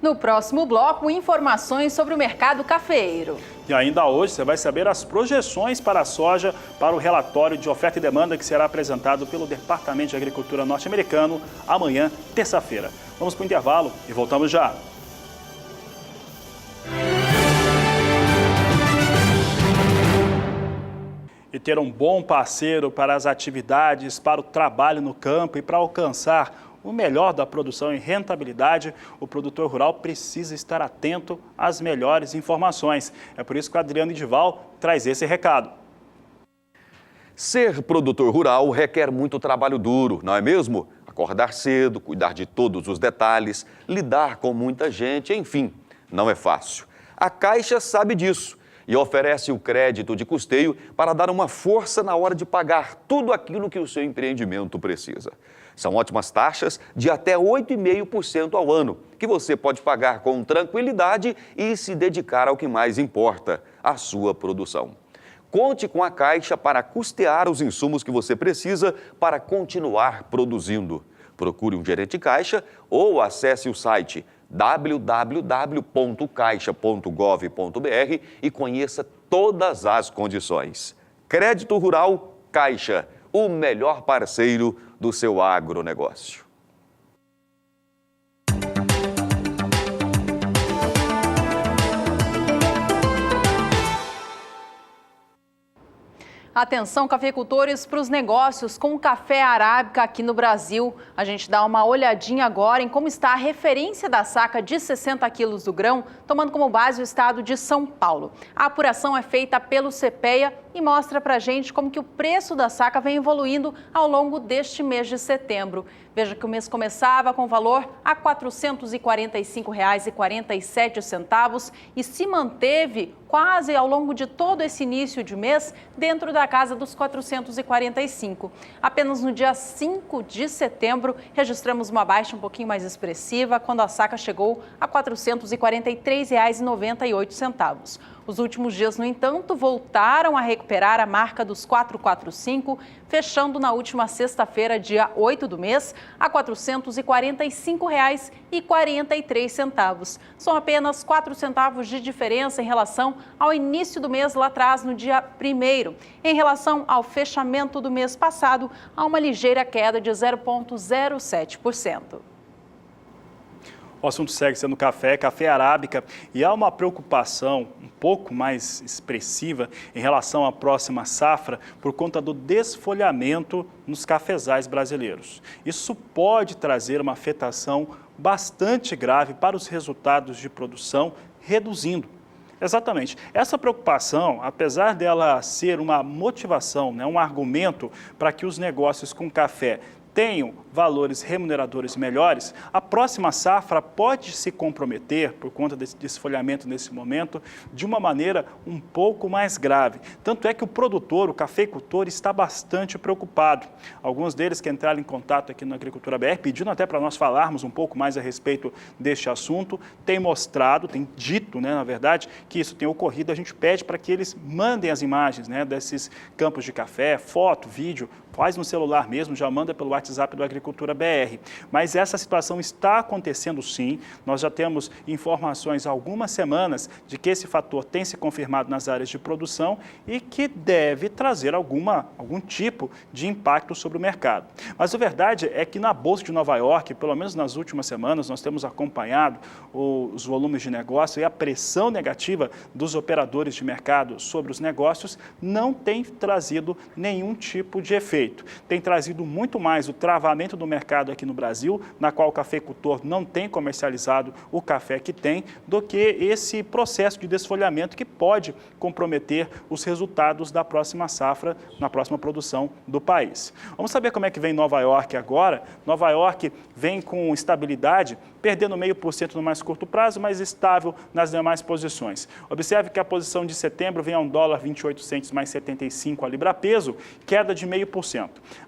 No próximo bloco, informações sobre o mercado cafeeiro. E ainda hoje você vai saber as projeções para a soja para o relatório de oferta e demanda que será apresentado pelo Departamento de Agricultura norte-americano amanhã, terça-feira. Vamos para o intervalo e voltamos já. E ter um bom parceiro para as atividades, para o trabalho no campo e para alcançar o melhor da produção e rentabilidade, o produtor rural precisa estar atento às melhores informações. É por isso que o Adriano Edival traz esse recado. Ser produtor rural requer muito trabalho duro, não é mesmo? Acordar cedo, cuidar de todos os detalhes, lidar com muita gente, enfim, não é fácil. A Caixa sabe disso e oferece o crédito de custeio para dar uma força na hora de pagar tudo aquilo que o seu empreendimento precisa. São ótimas taxas de até 8,5% ao ano, que você pode pagar com tranquilidade e se dedicar ao que mais importa, a sua produção. Conte com a Caixa para custear os insumos que você precisa para continuar produzindo. Procure um gerente Caixa ou acesse o site www.caixa.gov.br e conheça todas as condições. Crédito Rural Caixa, o melhor parceiro do seu agronegócio. Atenção, cafeicultores, para os negócios com café arábica aqui no Brasil. A gente dá uma olhadinha agora em como está a referência da saca de 60 quilos do grão, tomando como base o estado de São Paulo. A apuração é feita pelo CPEA e mostra para a gente como que o preço da saca vem evoluindo ao longo deste mês de setembro. Veja que o mês começava com valor a R$ 445,47 e se manteve quase ao longo de todo esse início de mês dentro da casa dos 445. Apenas no dia 5 de setembro registramos uma baixa um pouquinho mais expressiva quando a saca chegou a R$ 443,98. Os últimos dias, no entanto, voltaram a recuperar a marca dos 445, fechando na última sexta-feira, dia 8 do mês, a R$ 445,43. São apenas 4 centavos de diferença em relação ao início do mês lá atrás, no dia 1º. Em relação ao fechamento do mês passado, há uma ligeira queda de 0,07%. O assunto segue sendo café arábica, e há uma preocupação um pouco mais expressiva em relação à próxima safra por conta do desfolhamento nos cafezais brasileiros. Isso pode trazer uma afetação bastante grave para os resultados de produção, reduzindo. Exatamente. Essa preocupação, apesar dela ser uma motivação, um argumento para que os negócios com café tenham valores remuneradores melhores, a próxima safra pode se comprometer, por conta desse desfolhamento nesse momento, de uma maneira um pouco mais grave. Tanto é que o produtor, o cafeicultor, está bastante preocupado. Alguns deles que entraram em contato aqui na Agricultura BR, pedindo até para nós falarmos um pouco mais a respeito deste assunto, têm mostrado, têm dito, na verdade, que isso tem ocorrido. A gente pede para que eles mandem as imagens desses campos de café, foto, vídeo, faz no celular mesmo, já manda pelo WhatsApp do Agricultura BR. Mas essa situação está acontecendo sim, nós já temos informações há algumas semanas de que esse fator tem se confirmado nas áreas de produção e que deve trazer algum tipo de impacto sobre o mercado. Mas a verdade é que na Bolsa de Nova York, pelo menos nas últimas semanas, nós temos acompanhado os volumes de negócio e a pressão negativa dos operadores de mercado sobre os negócios não tem trazido nenhum tipo de efeito. Tem trazido muito mais o travamento do mercado aqui no Brasil, na qual o cafeicultor não tem comercializado o café que tem, do que esse processo de desfolhamento que pode comprometer os resultados da próxima safra, na próxima produção do país. Vamos saber como é que vem Nova York agora. Nova York vem com estabilidade, perdendo 0,5% no mais curto prazo, mas estável nas demais posições. Observe que a posição de setembro vem a $1,28 mais 75 a libra peso, queda de 0,5%.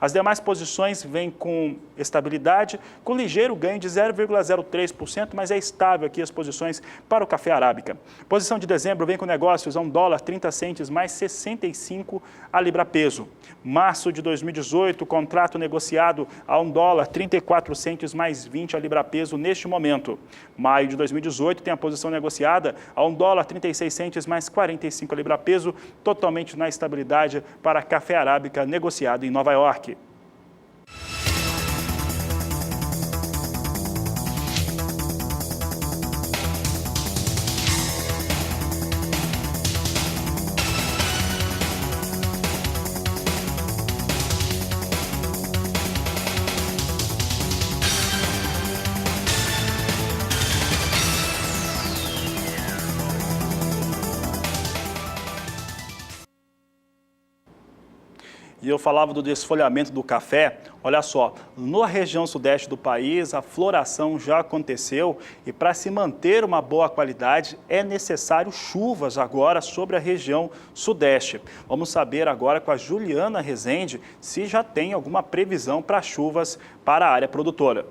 As demais posições vêm com estabilidade, com ligeiro ganho de 0,03%, mas é estável aqui as posições para o café arábica. Posição de dezembro vem com negócios a $1,30 mais 65 a libra peso. Março de 2018, contrato negociado a $1,34 mais 20 a libra peso neste momento. Maio de 2018 tem a posição negociada a $1,36 mais 45 a libra peso, totalmente na estabilidade para café arábica negociado em Nova York. E eu falava do desfolhamento do café. Olha só, na região sudeste do país, a floração já aconteceu e para se manter uma boa qualidade é necessário chuvas agora sobre a região sudeste. Vamos saber agora com a Juliana Rezende se já tem alguma previsão para chuvas para a área produtora.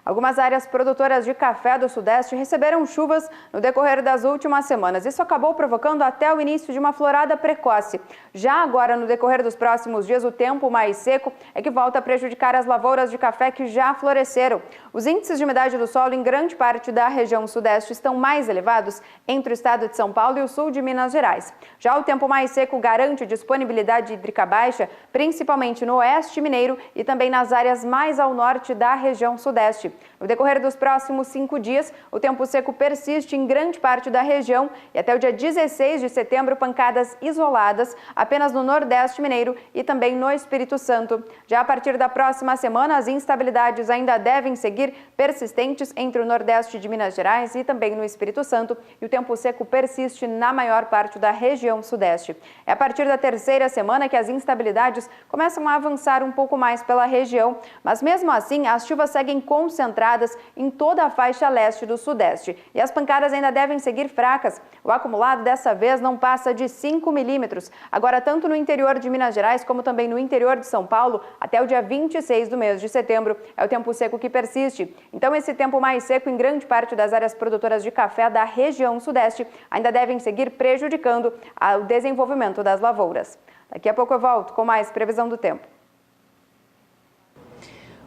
Algumas áreas produtoras de café do Sudeste receberam chuvas no decorrer das últimas semanas. Isso acabou provocando até o início de uma florada precoce. Já agora, no decorrer dos próximos dias, o tempo mais seco é que volta a prejudicar as lavouras de café que já floresceram. Os índices de umidade do solo em grande parte da região Sudeste estão mais elevados entre o estado de São Paulo e o sul de Minas Gerais. Já o tempo mais seco garante disponibilidade hídrica baixa, principalmente no oeste mineiro e também nas áreas mais ao norte da região Sudeste. No decorrer dos próximos 5 dias, o tempo seco persiste em grande parte da região e até o dia 16 de setembro, pancadas isoladas apenas no Nordeste mineiro e também no Espírito Santo. Já a partir da próxima semana, as instabilidades ainda devem seguir persistentes entre o Nordeste de Minas Gerais e também no Espírito Santo e o tempo seco persiste na maior parte da região Sudeste. É a partir da terceira semana que as instabilidades começam a avançar um pouco mais pela região, mas mesmo assim as chuvas seguem concentradas em toda a faixa leste do Sudeste. E as pancadas ainda devem seguir fracas. O acumulado dessa vez não passa de 5 milímetros. Agora, tanto no interior de Minas Gerais como também no interior de São Paulo, até o dia 26 do mês de setembro, é o tempo seco que persiste. Então, esse tempo mais seco em grande parte das áreas produtoras de café da região Sudeste ainda devem seguir prejudicando o desenvolvimento das lavouras. Daqui a pouco eu volto com mais previsão do tempo.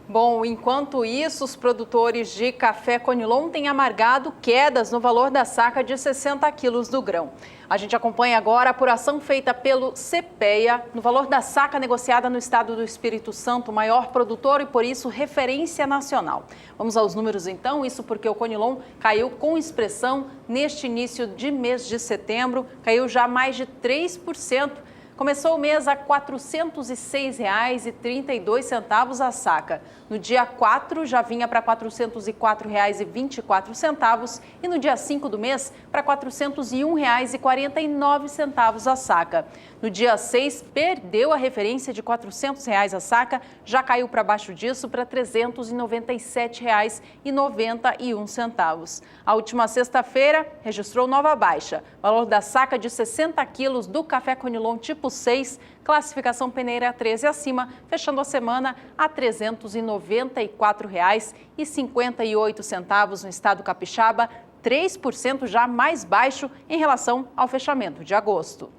Bom, enquanto isso, os produtores de café Conilon têm amargado quedas no valor da saca de 60 quilos do grão. A gente acompanha agora a apuração feita pelo CPEA no valor da saca negociada no estado do Espírito Santo, maior produtor e, por isso, referência nacional. Vamos aos números então, isso porque o Conilon caiu com expressão neste início de mês de setembro, caiu já mais de 3%. Começou o mês a R$ 406,32 a saca. No dia 4 já vinha para R$ 404,24 e no dia 5 do mês para R$ 401,49 a saca. No dia 6 perdeu a referência de R$ 400 a saca, já caiu para baixo disso para R$ 397,91. A última sexta-feira registrou nova baixa. Valor da saca de 60 quilos do café Conilon tipo 6, classificação peneira 13 acima, fechando a semana a R$ 394,58 no estado capixaba, 3% já mais baixo em relação ao fechamento de agosto.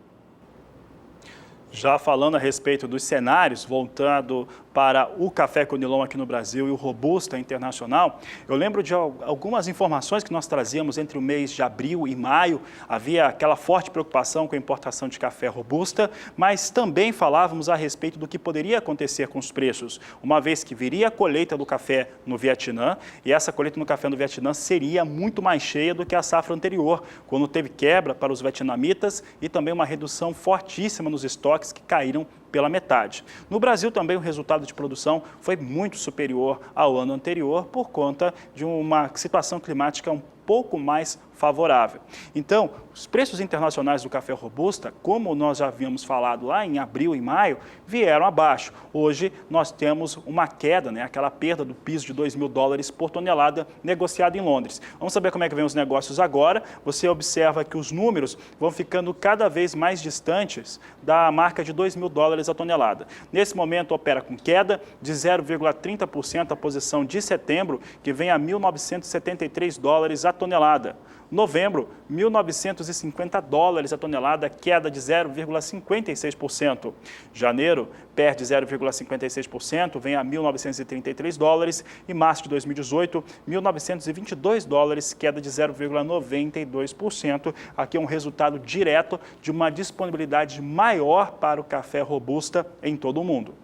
Já falando a respeito dos cenários, voltando para o café Conilon aqui no Brasil e o Robusta internacional, eu lembro de algumas informações que nós trazíamos entre o mês de abril e maio. Havia aquela forte preocupação com a importação de café Robusta, mas também falávamos a respeito do que poderia acontecer com os preços, uma vez que viria a colheita do café no Vietnã, e essa colheita no café no Vietnã seria muito mais cheia do que a safra anterior, quando teve quebra para os vietnamitas e também uma redução fortíssima nos estoques que caíram pela metade. No Brasil também o resultado de produção foi muito superior ao ano anterior por conta de uma situação climática um pouco mais favorável. Então, os preços internacionais do café Robusta, como nós já havíamos falado lá em abril e maio, vieram abaixo. Hoje nós temos uma queda, aquela perda do piso de $2.000 por tonelada negociado em Londres. Vamos saber como é que vem os negócios agora. Você observa que os números vão ficando cada vez mais distantes da marca de $2.000 a tonelada. Nesse momento opera com queda de 0,30% a posição de setembro, que vem a $1.973 a tonelada. Novembro, $1.950 a tonelada, queda de 0,56%. Janeiro, perde 0,56%, vem a $1.933. E março de 2018, $1.922, queda de 0,92%. Aqui é um resultado direto de uma disponibilidade maior para o café Robusta em todo o mundo.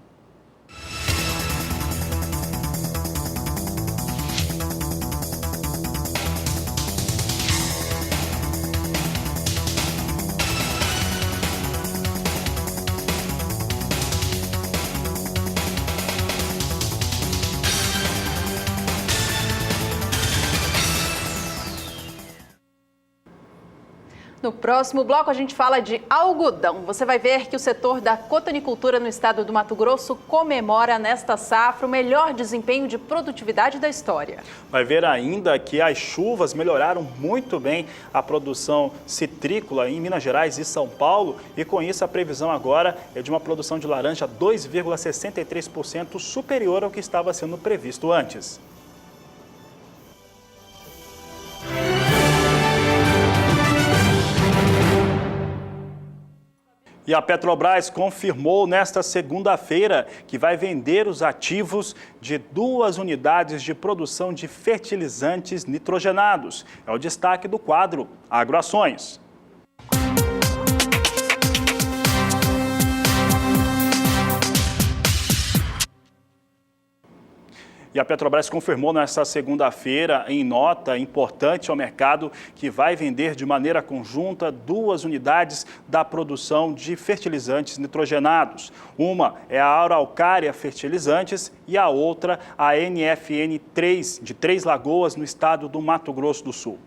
No próximo bloco a gente fala de algodão. Você vai ver que o setor da cotonicultura no estado do Mato Grosso comemora nesta safra o melhor desempenho de produtividade da história. Vai ver ainda que as chuvas melhoraram muito bem a produção citrícola em Minas Gerais e São Paulo, e com isso a previsão agora é de uma produção de laranja 2,63% superior ao que estava sendo previsto antes. E a Petrobras confirmou nesta segunda-feira que vai vender os ativos de 2 unidades de produção de fertilizantes nitrogenados. É o destaque do quadro Agroações. E a Petrobras confirmou nesta segunda-feira, em nota importante ao mercado, que vai vender de maneira conjunta 2 unidades da produção de fertilizantes nitrogenados. Uma é a Araucária Fertilizantes e a outra a NFN3, de Três Lagoas, no estado do Mato Grosso do Sul.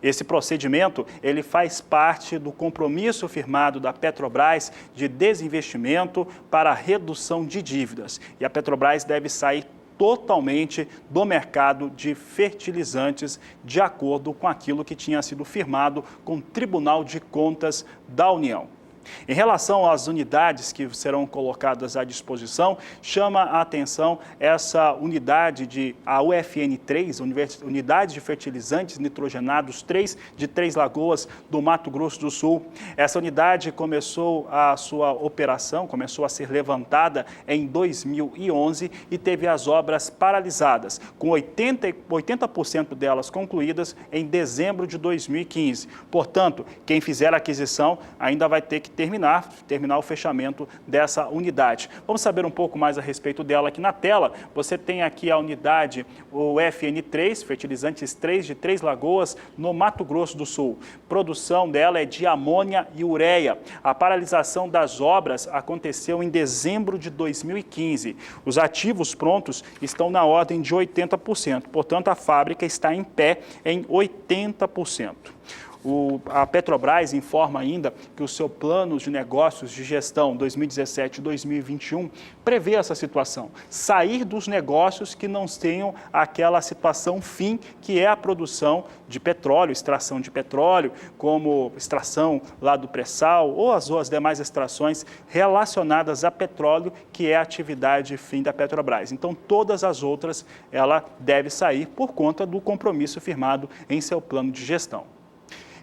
Esse procedimento ele faz parte do compromisso firmado da Petrobras de desinvestimento para a redução de dívidas. E a Petrobras deve sair totalmente do mercado de fertilizantes, de acordo com aquilo que tinha sido firmado com o Tribunal de Contas da União. Em relação às unidades que serão colocadas à disposição, chama a atenção essa unidade a UFN3, Unidade de Fertilizantes Nitrogenados 3, de Três Lagoas, do Mato Grosso do Sul. Essa unidade começou a sua operação, começou a ser levantada em 2011 e teve as obras paralisadas, com 80% delas concluídas em dezembro de 2015. Portanto, quem fizer a aquisição ainda vai ter que terminar o fechamento dessa unidade. Vamos saber um pouco mais a respeito dela aqui na tela. Você tem aqui a unidade, o FN3, Fertilizantes 3, de Três Lagoas, no Mato Grosso do Sul. Produção dela é de amônia e ureia. A paralisação das obras aconteceu em dezembro de 2015. Os ativos prontos estão na ordem de 80%. Portanto, a fábrica está em pé em 80%. A Petrobras informa ainda que o seu plano de negócios de gestão 2017-2021 prevê essa situação, sair dos negócios que não tenham aquela situação fim, que é a produção de petróleo, extração de petróleo, como extração lá do pré-sal ou as demais extrações relacionadas a petróleo, que é a atividade fim da Petrobras. Então, todas as outras, ela deve sair por conta do compromisso firmado em seu plano de gestão.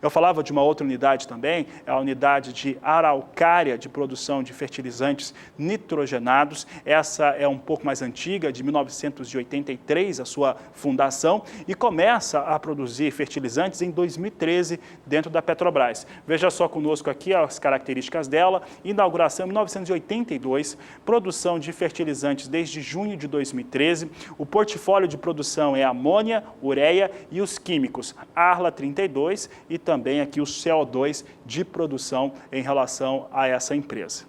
Eu falava de uma outra unidade também, é a unidade de Araucária de produção de fertilizantes nitrogenados. Essa é um pouco mais antiga, de 1983, a sua fundação, e começa a produzir fertilizantes em 2013 dentro da Petrobras. Veja só conosco aqui as características dela: inauguração em 1982, produção de fertilizantes desde junho de 2013, o portfólio de produção é amônia, ureia e os químicos, Arla 32 e também aqui o CO2 de produção em relação a essa empresa.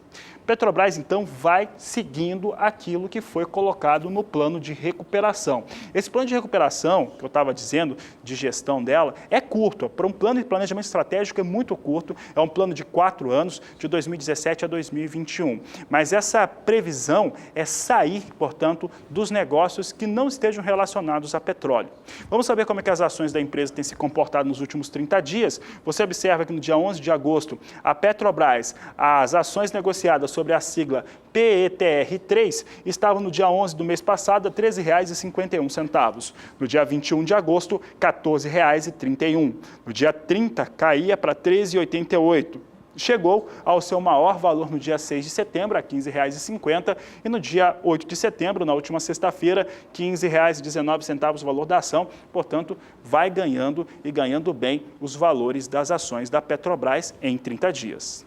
Petrobras, então, vai seguindo aquilo que foi colocado no plano de recuperação. Esse plano de recuperação, que eu estava dizendo, de gestão dela, é curto. Para um plano de planejamento estratégico é muito curto, é um plano de 4 anos, de 2017 a 2021. Mas essa previsão é sair, portanto, dos negócios que não estejam relacionados a petróleo. Vamos saber como é que as ações da empresa têm se comportado nos últimos 30 dias. Você observa que no dia 11 de agosto, a Petrobras, as ações negociadas sobre a sigla PETR3 estavam no dia 11 do mês passado a R$ 13,51. No dia 21 de agosto, R$ 14,31. No dia 30, caía para R$ 13,88. Chegou ao seu maior valor no dia 6 de setembro, a R$ 15,50, e no dia 8 de setembro, na última sexta-feira, R$ 15,19 o valor da ação. Portanto, vai ganhando e ganhando bem os valores das ações da Petrobras em 30 dias.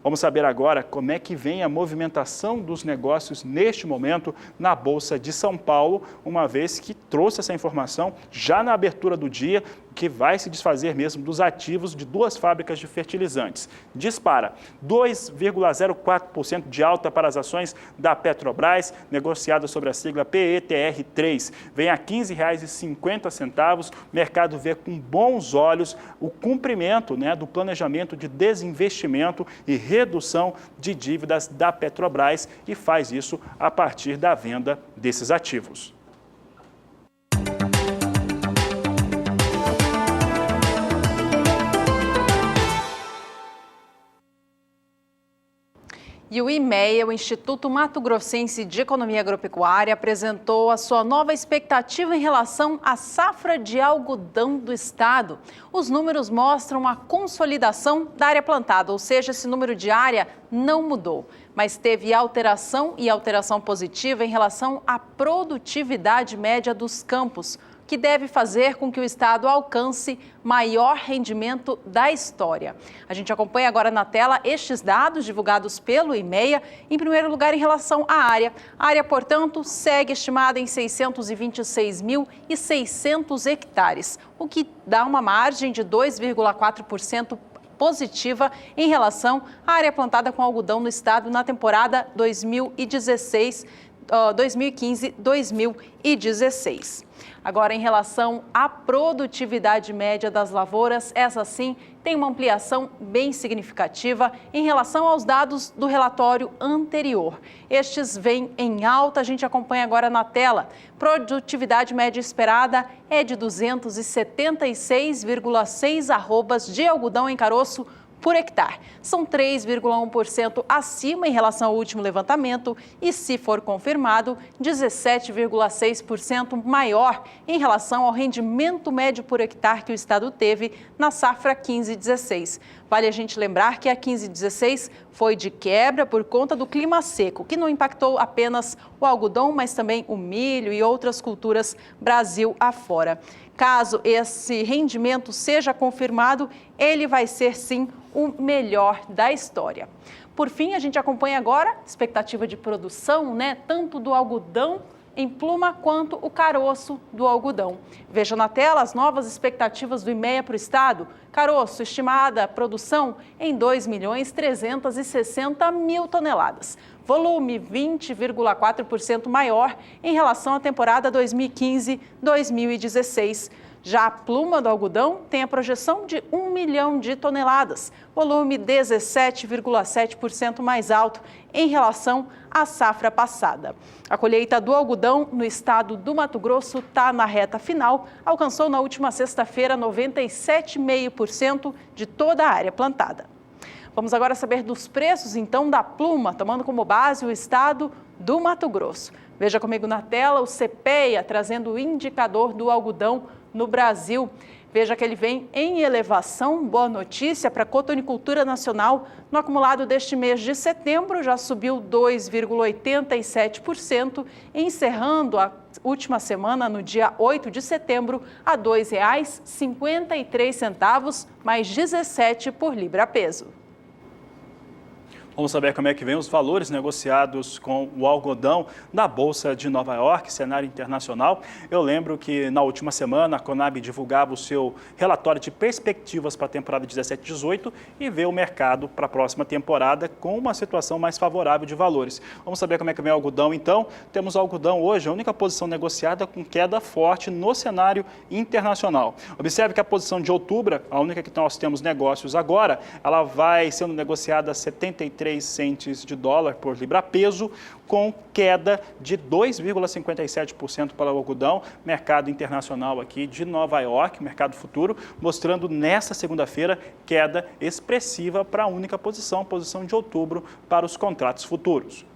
Vamos saber agora como é que vem a movimentação dos negócios neste momento na Bolsa de São Paulo, uma vez que trouxe essa informação já na abertura do dia, que vai se desfazer mesmo dos ativos de 2 fábricas de fertilizantes. Dispara 2,04% de alta para as ações da Petrobras, negociada sobre a sigla PETR3. Vem a R$ 15,50. O mercado vê com bons olhos o cumprimento, do planejamento de desinvestimento e redução de dívidas da Petrobras, e faz isso a partir da venda desses ativos. E o IMEA, o Instituto Mato Grossense de Economia Agropecuária, apresentou a sua nova expectativa em relação à safra de algodão do estado. Os números mostram a consolidação da área plantada, ou seja, esse número de área não mudou, mas teve alteração e alteração positiva em relação à produtividade média dos campos, que deve fazer com que o estado alcance maior rendimento da história. A gente acompanha agora na tela estes dados divulgados pelo IMEA. Em primeiro lugar, em relação à área. A área, portanto, segue estimada em 626.600 hectares, o que dá uma margem de 2,4% positiva em relação à área plantada com algodão no estado na temporada 2015-2016. Agora, em relação à produtividade média das lavouras, essa sim tem uma ampliação bem significativa em relação aos dados do relatório anterior. Estes vêm em alta, a gente acompanha agora na tela. Produtividade média esperada é de 276,6 arrobas de algodão em caroço por hectare. São 3,1% acima em relação ao último levantamento e, se for confirmado, 17,6% maior em relação ao rendimento médio por hectare que o estado teve na safra 15-16. Vale a gente lembrar que a 15-16 foi de quebra por conta do clima seco, que não impactou apenas o algodão, mas também o milho e outras culturas Brasil afora. Caso esse rendimento seja confirmado, ele vai ser sim o melhor da história. Por fim, a gente acompanha agora a expectativa de produção, tanto do algodão em pluma quanto o caroço do algodão. Veja na tela as novas expectativas do IMEA para o estado. Caroço, estimada produção em 2.360.000 toneladas. Volume 20,4% maior em relação à temporada 2015-2016. Já a pluma do algodão tem a projeção de 1 milhão de toneladas, volume 17,7% mais alto em relação à safra passada. A colheita do algodão no estado do Mato Grosso está na reta final, alcançou na última sexta-feira 97,5% de toda a área plantada. Vamos agora saber dos preços, então, da pluma, tomando como base o estado do Mato Grosso. Veja comigo na tela o CPEA trazendo o indicador do algodão no Brasil. Veja que ele vem em elevação. Boa notícia para a cotonicultura nacional. No acumulado deste mês de setembro, já subiu 2,87%, encerrando a última semana, no dia 8 de setembro, a R$ 2,53, mais 17 por libra-peso. Vamos saber como é que vem os valores negociados com o algodão na Bolsa de Nova York, cenário internacional. Eu lembro que na última semana a Conab divulgava o seu relatório de perspectivas para a temporada 17-18 e vê o mercado para a próxima temporada com uma situação mais favorável de valores. Vamos saber como é que vem o algodão então. Temos o algodão hoje, a única posição negociada com queda forte no cenário internacional. Observe que a posição de outubro, a única que nós temos negócios agora, ela vai sendo negociada a 73 centes de dólar por libra-peso, com queda de 2,57% para o algodão, mercado internacional aqui de Nova York, mercado futuro, mostrando nesta segunda-feira queda expressiva para a única posição, posição de outubro para os contratos futuros.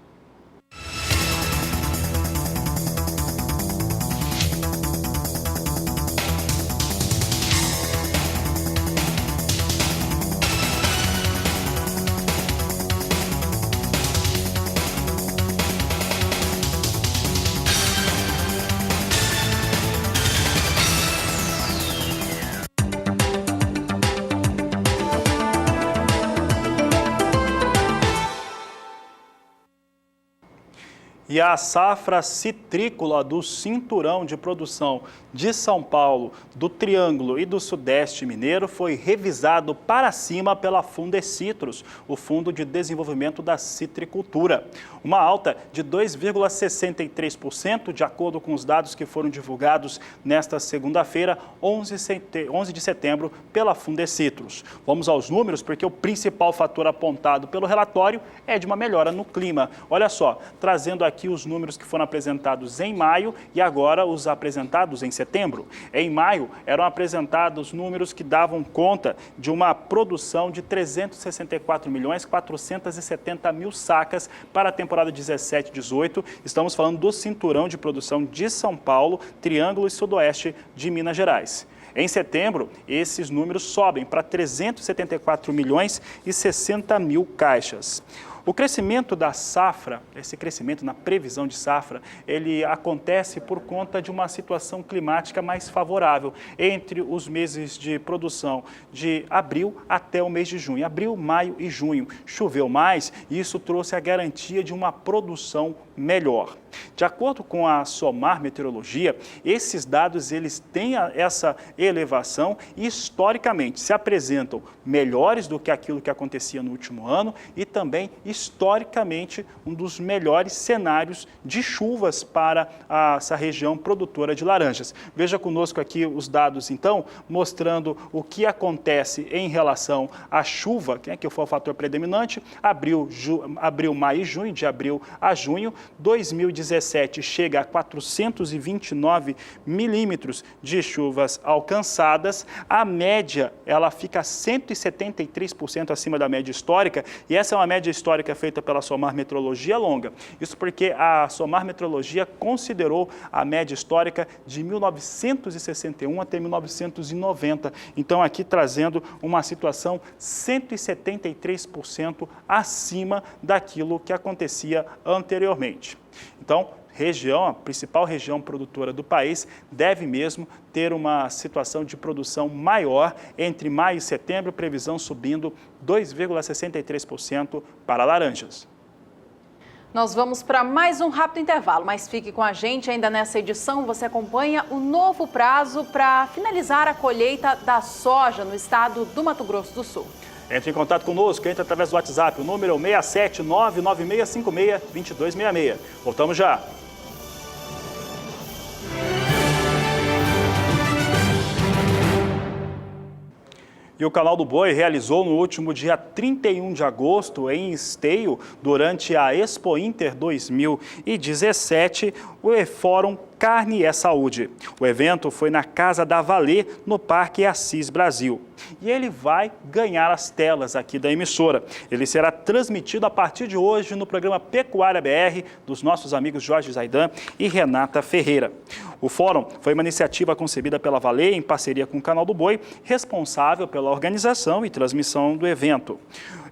E a safra citrícola do Cinturão de Produção de São Paulo, do Triângulo e do Sudeste Mineiro foi revisado para cima pela Fundecitrus, o Fundo de Desenvolvimento da Citricultura. Uma alta de 2,63%, de acordo com os dados que foram divulgados nesta segunda-feira, 11 de setembro, pela Fundecitrus. Vamos aos números, porque o principal fator apontado pelo relatório é de uma melhora no clima. Olha só, trazendo aqui os números que foram apresentados em maio e agora os apresentados em setembro. Em maio, eram apresentados números que davam conta de uma produção de 364.470.000 sacas para a temporada 17-18. Estamos falando do cinturão de produção de São Paulo, Triângulo e Sudoeste de Minas Gerais. Em setembro, esses números sobem para 374.060.000 caixas. O crescimento da safra, esse crescimento na previsão de safra, ele acontece por conta de uma situação climática mais favorável entre os meses de produção de abril até o mês de junho. Abril, maio e junho choveu mais e isso trouxe a garantia de uma produção melhor. De acordo com a SOMAR Meteorologia, esses dados eles têm essa elevação e historicamente se apresentam melhores do que aquilo que acontecia no último ano e também historicamente um dos melhores cenários de chuvas para essa região produtora de laranjas. Veja conosco aqui os dados então, mostrando o que acontece em relação à chuva, que foi o fator predominante, abril, maio e junho, de abril a junho. 2017 chega a 429 milímetros de chuvas alcançadas. A média, ela fica 173% acima da média histórica, e essa é uma média histórica feita pela SOMAR Meteorologia longa. Isso porque a SOMAR Meteorologia considerou a média histórica de 1961 até 1990. Então, aqui trazendo uma situação 173% acima daquilo que acontecia anteriormente. Então, a principal região produtora do país deve mesmo ter uma situação de produção maior entre maio e setembro, previsão subindo 2,63% para laranjas. Nós vamos para mais um rápido intervalo, mas fique com a gente. Ainda nessa edição você acompanha o novo prazo para finalizar a colheita da soja no estado do Mato Grosso do Sul. Entre em contato conosco, entre através do WhatsApp, o número é 67996562266. Voltamos já. E o Canal do Boi realizou no último dia 31 de agosto, em Esteio, durante a Expo Inter 2017, o Fórum Carne é Saúde. O evento foi na Casa da Valê, no Parque Assis Brasil. E ele vai ganhar as telas aqui da emissora. Ele será transmitido a partir de hoje no programa Pecuária BR, dos nossos amigos Jorge Zaidan e Renata Ferreira. O fórum foi uma iniciativa concebida pela Valê em parceria com o Canal do Boi, responsável pela organização e transmissão do evento.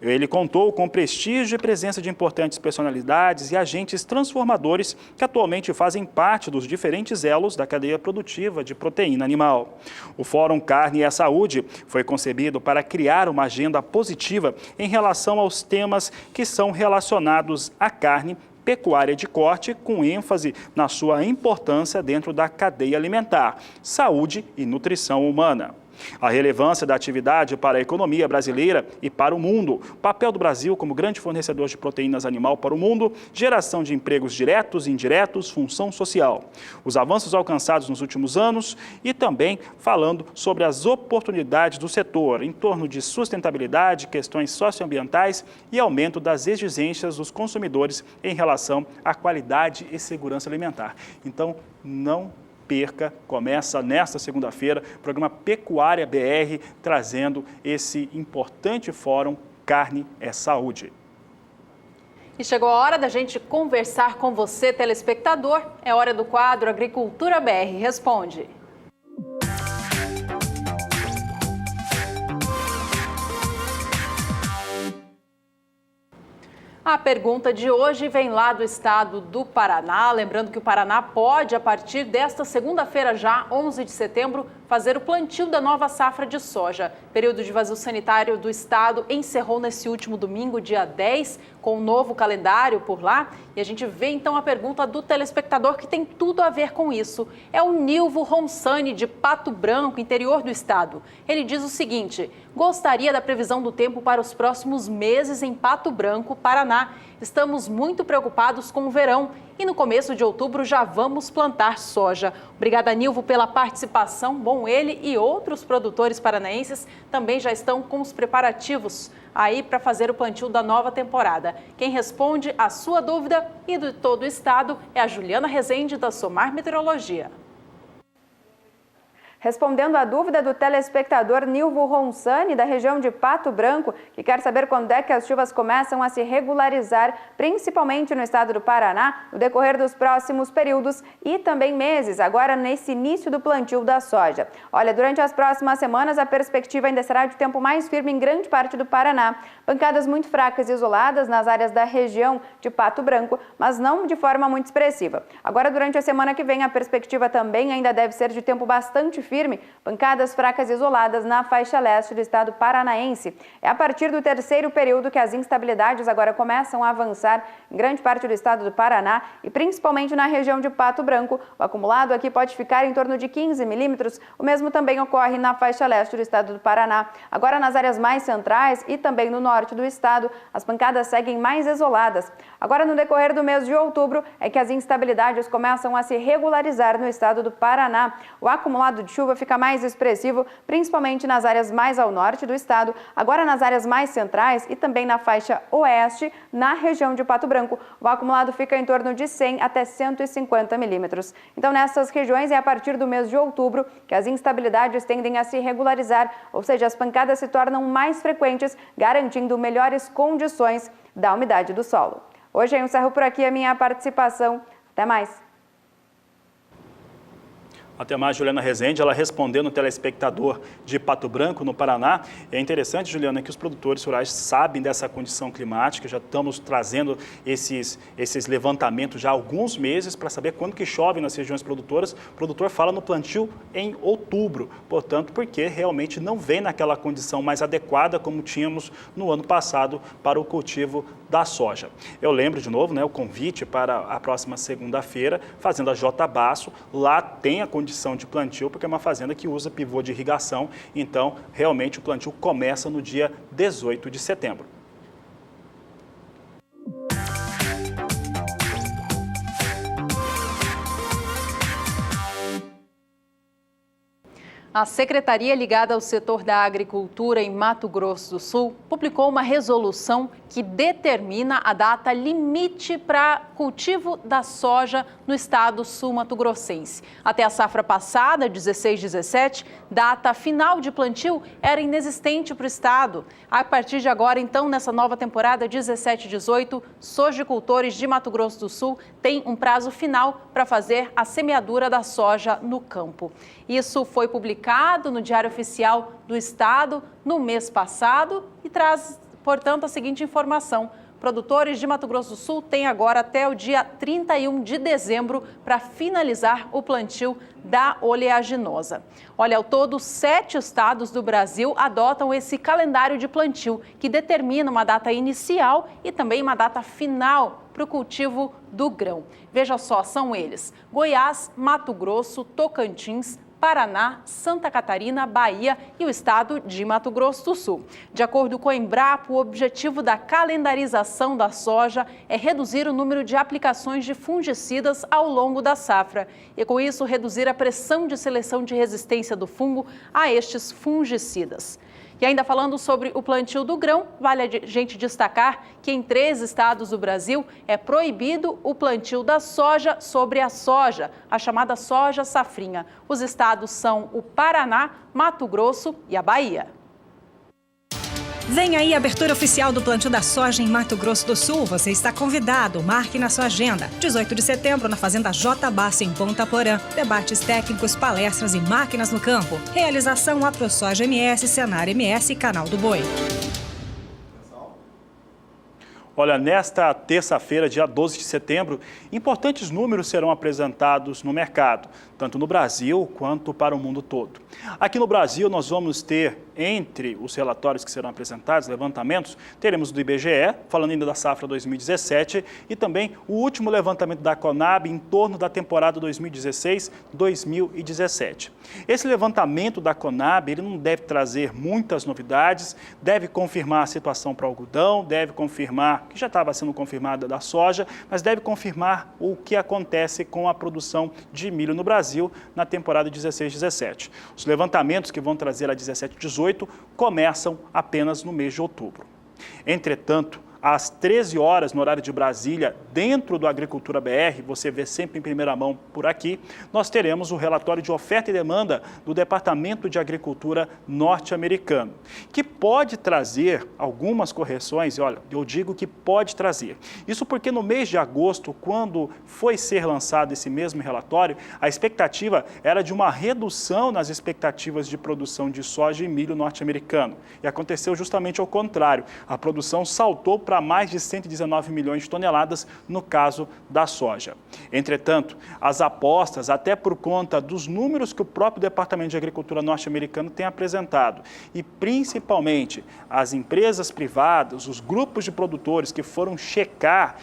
Ele contou com prestígio e presença de importantes personalidades e agentes transformadores que atualmente fazem parte dos diferentes elos da cadeia produtiva de proteína animal. O Fórum Carne é Saúde foi concebido para criar uma agenda positiva em relação aos temas que são relacionados à carne, pecuária de corte, com ênfase na sua importância dentro da cadeia alimentar, saúde e nutrição humana. A relevância da atividade para a economia brasileira e para o mundo, o papel do Brasil como grande fornecedor de proteínas animal para o mundo, geração de empregos diretos e indiretos, função social. Os avanços alcançados nos últimos anos e também falando sobre as oportunidades do setor em torno de sustentabilidade, questões socioambientais e aumento das exigências dos consumidores em relação à qualidade e segurança alimentar. Então, não perca, começa nesta segunda-feira, o programa Pecuária BR, trazendo esse importante fórum Carne é Saúde. E chegou a hora da gente conversar com você, telespectador. É hora do quadro Agricultura BR Responde. A pergunta de hoje vem lá do estado do Paraná. Lembrando que o Paraná pode, a partir desta segunda-feira, já 11 de setembro, fazer o plantio da nova safra de soja. O período de vazio sanitário do estado encerrou nesse último domingo, dia 10, com um novo calendário por lá. E a gente vê então a pergunta do telespectador que tem tudo a ver com isso. É o Nilvo Ronsani, de Pato Branco, interior do estado. Ele diz o seguinte: gostaria da previsão do tempo para os próximos meses em Pato Branco, Paraná. Estamos muito preocupados com o verão e no começo de outubro já vamos plantar soja. Obrigada, Nilvo, pela participação. Bom, ele e outros produtores paranaenses também já estão com os preparativos aí para fazer o plantio da nova temporada. Quem responde a sua dúvida e de todo o estado é a Juliana Rezende, da Somar Meteorologia. Respondendo à dúvida do telespectador Nilvo Ronsani, da região de Pato Branco, que quer saber quando é que as chuvas começam a se regularizar, principalmente no estado do Paraná, no decorrer dos próximos períodos e também meses, agora nesse início do plantio da soja. Olha, durante as próximas semanas, a perspectiva ainda será de tempo mais firme em grande parte do Paraná. Pancadas muito fracas e isoladas nas áreas da região de Pato Branco, mas não de forma muito expressiva. Agora, durante a semana que vem, a perspectiva também ainda deve ser de tempo bastante firme, pancadas fracas e isoladas na faixa leste do estado paranaense. É a partir do terceiro período que as instabilidades agora começam a avançar em grande parte do estado do Paraná e principalmente na região de Pato Branco. O acumulado aqui pode ficar em torno de 15 milímetros, o mesmo também ocorre na faixa leste do estado do Paraná. Agora, nas áreas mais centrais e também no norte do estado, as pancadas seguem mais isoladas. Agora, no decorrer do mês de outubro, é que as instabilidades começam a se regularizar no estado do Paraná. O acumulado de chuva fica mais expressivo, principalmente nas áreas mais ao norte do estado, agora nas áreas mais centrais e também na faixa oeste, na região de Pato Branco. O acumulado fica em torno de 100 até 150 milímetros. Então, nessas regiões é a partir do mês de outubro que as instabilidades tendem a se regularizar, ou seja, as pancadas se tornam mais frequentes, garantindo melhores condições da umidade do solo. Hoje eu encerro por aqui a minha participação. Até mais! Até mais, Juliana Rezende, ela respondendo o telespectador de Pato Branco, no Paraná. É interessante, Juliana, que os produtores rurais sabem dessa condição climática, já estamos trazendo esses levantamentos já há alguns meses para saber quando que chove nas regiões produtoras. O produtor fala no plantio em outubro, portanto, porque realmente não vem naquela condição mais adequada como tínhamos no ano passado para o cultivo da soja. Eu lembro de novo, o convite para a próxima segunda-feira, Fazenda J. Basso, lá tem a condição de plantio, porque é uma fazenda que usa pivô de irrigação, então realmente o plantio começa no dia 18 de setembro. A secretaria ligada ao setor da agricultura em Mato Grosso do Sul publicou uma resolução que determina a data limite para cultivo da soja no estado sul-mato-grossense. Até a safra passada, 16-17, data final de plantio era inexistente para o estado. A partir de agora, então, nessa nova temporada 17-18, sojicultores de Mato Grosso do Sul têm um prazo final para fazer a semeadura da soja no campo. Isso foi publicado no Diário Oficial do Estado no mês passado e traz, portanto, a seguinte informação. Produtores de Mato Grosso do Sul têm agora até o dia 31 de dezembro para finalizar o plantio da oleaginosa. Olha, ao todo, 7 estados do Brasil adotam esse calendário de plantio, que determina uma data inicial e também uma data final para o cultivo do grão. Veja só, são eles: Goiás, Mato Grosso, Tocantins, Paraná, Santa Catarina, Bahia e o estado de Mato Grosso do Sul. De acordo com a Embrapa, o objetivo da calendarização da soja é reduzir o número de aplicações de fungicidas ao longo da safra e, com isso, reduzir a pressão de seleção de resistência do fungo a estes fungicidas. E ainda falando sobre o plantio do grão, vale a gente destacar que em 3 estados do Brasil é proibido o plantio da soja sobre a soja, a chamada soja safrinha. Os estados são o Paraná, Mato Grosso e a Bahia. Vem aí a abertura oficial do plantio da soja em Mato Grosso do Sul. Você está convidado, marque na sua agenda. 18 de setembro, na Fazenda J. Basso, em Ponta Porã. Debates técnicos, palestras e máquinas no campo. Realização AproSoja MS, Senar MS e Canal do Boi. Olha, nesta terça-feira, dia 12 de setembro, importantes números serão apresentados no mercado, tanto no Brasil quanto para o mundo todo. Aqui no Brasil, nós vamos ter, entre os relatórios que serão apresentados, levantamentos, teremos do IBGE, falando ainda da safra 2017, e também o último levantamento da Conab em torno da temporada 2016-2017. Esse levantamento da Conab, ele não deve trazer muitas novidades, deve confirmar a situação para o algodão, deve confirmar, que já estava sendo confirmada da soja, mas deve confirmar o que acontece com a produção de milho no Brasil na temporada 16-17. Os levantamentos que vão trazer a 17-18 começam apenas no mês de outubro. Entretanto, às 13 horas, no horário de Brasília, dentro do Agricultura BR, você vê sempre em primeira mão por aqui, nós teremos o relatório de oferta e demanda do Departamento de Agricultura norte-americano, que pode trazer algumas correções, e olha, eu digo que pode trazer. Isso porque no mês de agosto, quando foi ser lançado esse mesmo relatório, a expectativa era de uma redução nas expectativas de produção de soja e milho norte-americano. E aconteceu justamente ao contrário, a produção saltou para mais de 119 milhões de toneladas no caso da soja. Entretanto, as apostas, até por conta dos números que o próprio Departamento de Agricultura norte-americano tem apresentado, e principalmente as empresas privadas, os grupos de produtores que foram checar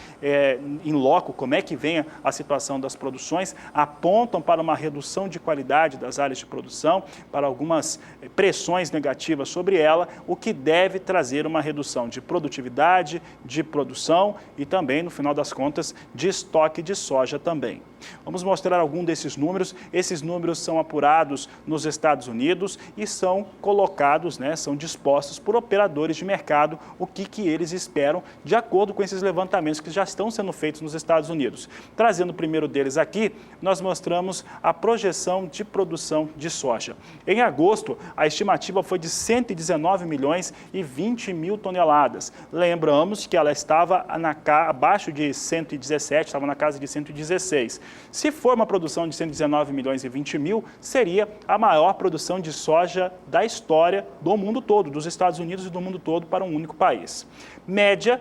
em loco como é que vem a situação das produções, apontam para uma redução de qualidade das áreas de produção, para algumas pressões negativas sobre ela, o que deve trazer uma redução de produtividade, de produção e também, no final das contas, de estoque de soja também. Vamos mostrar algum desses números. Esses números são apurados nos Estados Unidos e são colocados, são dispostos por operadores de mercado, o que eles esperam, de acordo com esses levantamentos que já estão sendo feitos nos Estados Unidos. Trazendo o primeiro deles aqui, nós mostramos a projeção de produção de soja. Em agosto, a estimativa foi de 119 milhões e 20 mil toneladas. Lembramos que ela estava abaixo de 117, estava na casa de 116. Se for uma produção de 119 milhões e 20 mil, seria a maior produção de soja da história do mundo todo, dos Estados Unidos e do mundo todo, para um único país. Média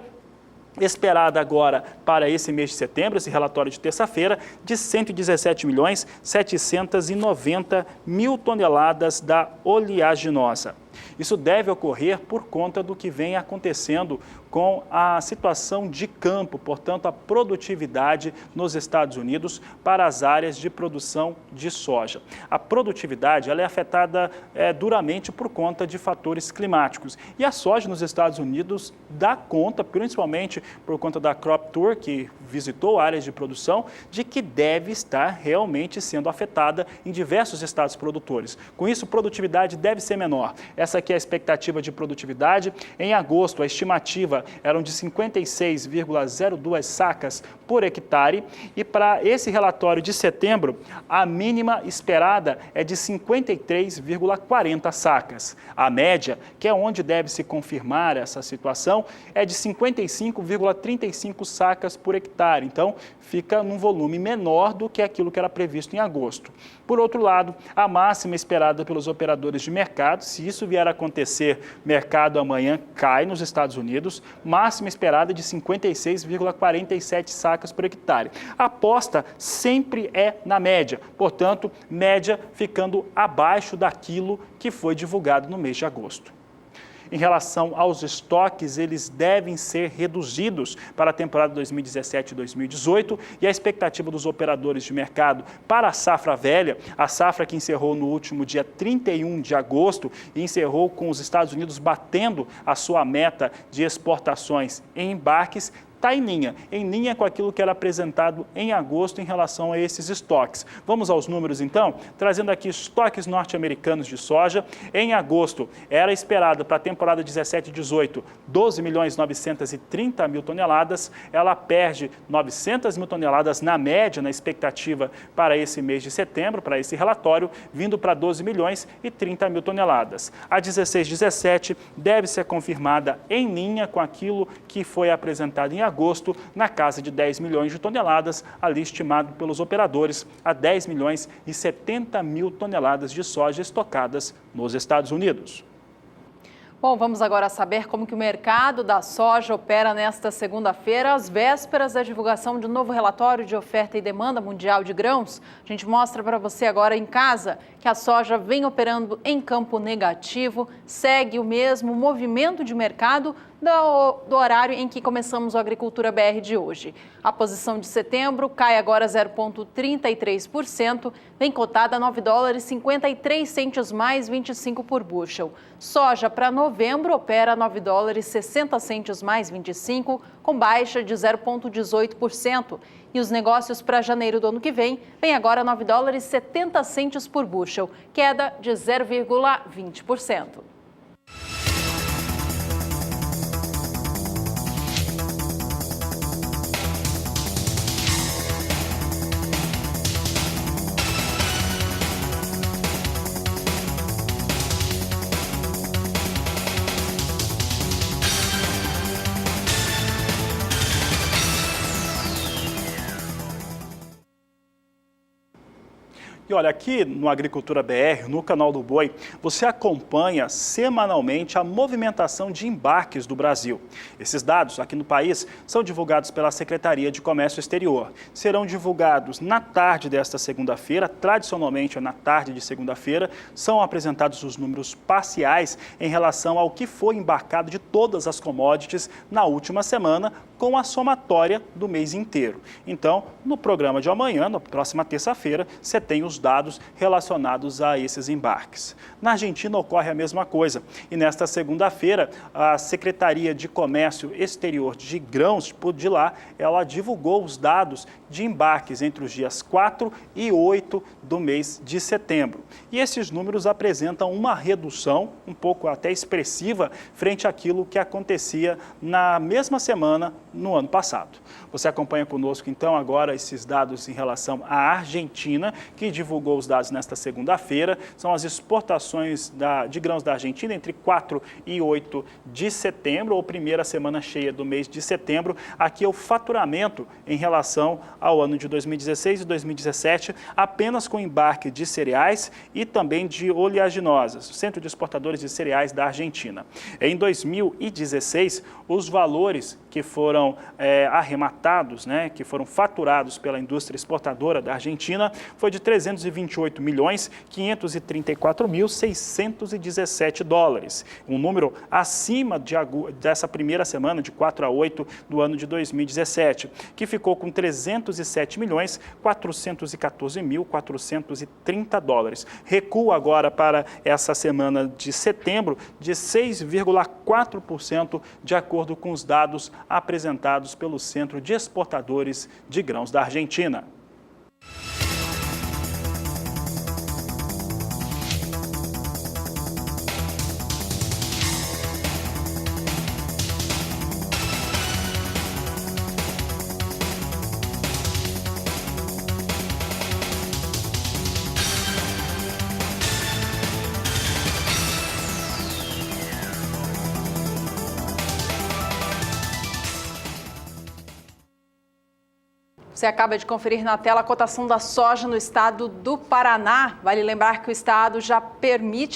esperada agora para esse mês de setembro, esse relatório de terça-feira, de 117 milhões 790 mil toneladas da oleaginosa. Isso deve ocorrer por conta do que vem acontecendo com a situação de campo, portanto, a produtividade nos Estados Unidos para as áreas de produção de soja. A produtividade ela é afetada duramente por conta de fatores climáticos. E a soja nos Estados Unidos dá conta, principalmente por conta da Crop Tour, que visitou áreas de produção, de que deve estar realmente sendo afetada em diversos estados produtores. Com isso, a produtividade deve ser menor. Essa aqui é a expectativa de produtividade. Em agosto, a estimativa eram de 56,02 sacas por hectare e para esse relatório de setembro, a mínima esperada é de 53,40 sacas. A média, que é onde deve se confirmar essa situação, é de 55,35 sacas por hectare. Então, fica num volume menor do que aquilo que era previsto em agosto. Por outro lado, a máxima esperada pelos operadores de mercado, se isso vier a acontecer, mercado amanhã cai nos Estados Unidos, máxima esperada de 56,47 sacas por hectare. A aposta sempre é na média, portanto, média ficando abaixo daquilo que foi divulgado no mês de agosto. Em relação aos estoques, eles devem ser reduzidos para a temporada 2017 e 2018 e a expectativa dos operadores de mercado para a safra velha, a safra que encerrou no último dia 31 de agosto e encerrou com os Estados Unidos batendo a sua meta de exportações em embarques, está em linha com aquilo que era apresentado em agosto em relação a esses estoques. Vamos aos números então, trazendo aqui estoques norte-americanos de soja. Em agosto, era esperado para a temporada 17 e 18, 12.930.000 toneladas, ela perde 900.000 toneladas na média, na expectativa para esse mês de setembro, para esse relatório, vindo para 12.030.000 toneladas. A 16 e 17 deve ser confirmada em linha com aquilo que foi apresentado em agosto, na casa de 10 milhões de toneladas, ali estimado pelos operadores a 10 milhões e 70 mil toneladas de soja estocadas nos Estados Unidos. Bom, vamos agora saber como que o mercado da soja opera nesta segunda-feira, às vésperas da divulgação de um novo relatório de oferta e demanda mundial de grãos. A gente mostra para você agora em casa que a soja vem operando em campo negativo, segue o mesmo movimento de mercado do horário em que começamos o Agricultura BR de hoje. A posição de setembro cai agora 0,33%, vem cotada a $9,53 mais 25 por bushel. Soja para novembro opera $9,60 mais 25, com baixa de 0,18%. E os negócios para janeiro do ano que vem agora $9,70 por bushel, queda de 0,20%. E olha, aqui no Agricultura BR, no canal do Boi, você acompanha semanalmente a movimentação de embarques do Brasil. Esses dados aqui no país são divulgados pela Secretaria de Comércio Exterior. Serão divulgados na tarde desta segunda-feira, tradicionalmente na tarde de segunda-feira, são apresentados os números parciais em relação ao que foi embarcado de todas as commodities na última semana, com a somatória do mês inteiro. Então, no programa de amanhã, na próxima terça-feira, você tem os dados relacionados a esses embarques. Na Argentina ocorre a mesma coisa e nesta segunda-feira a Secretaria de Comércio Exterior de Grãos de lá, ela divulgou os dados de embarques entre os dias 4 e 8 do mês de setembro. E esses números apresentam uma redução um pouco até expressiva frente àquilo que acontecia na mesma semana no ano passado. Você acompanha conosco então agora esses dados em relação à Argentina, que divulgou os dados nesta segunda-feira. São as exportações de grãos da Argentina entre 4 e 8 de setembro, ou primeira semana cheia do mês de setembro. Aqui é o faturamento em relação ao ano de 2016 e 2017, apenas com embarque de cereais e também de oleaginosas, Centro de Exportadores de Cereais da Argentina. Em 2016, os valores que foram arrematados, né, que foram faturados pela indústria exportadora da Argentina, foi de 328.534.617 dólares, um número acima dessa primeira semana, de 4 a 8 do ano de 2017, que ficou com 307.414.430 dólares. Recua agora para essa semana de setembro de 6,4%, de acordo com os dados apresentados pelo Centro de Exportadores de Grãos da Argentina. Você acaba de conferir na tela a cotação da soja no estado do Paraná. Vale lembrar que o estado já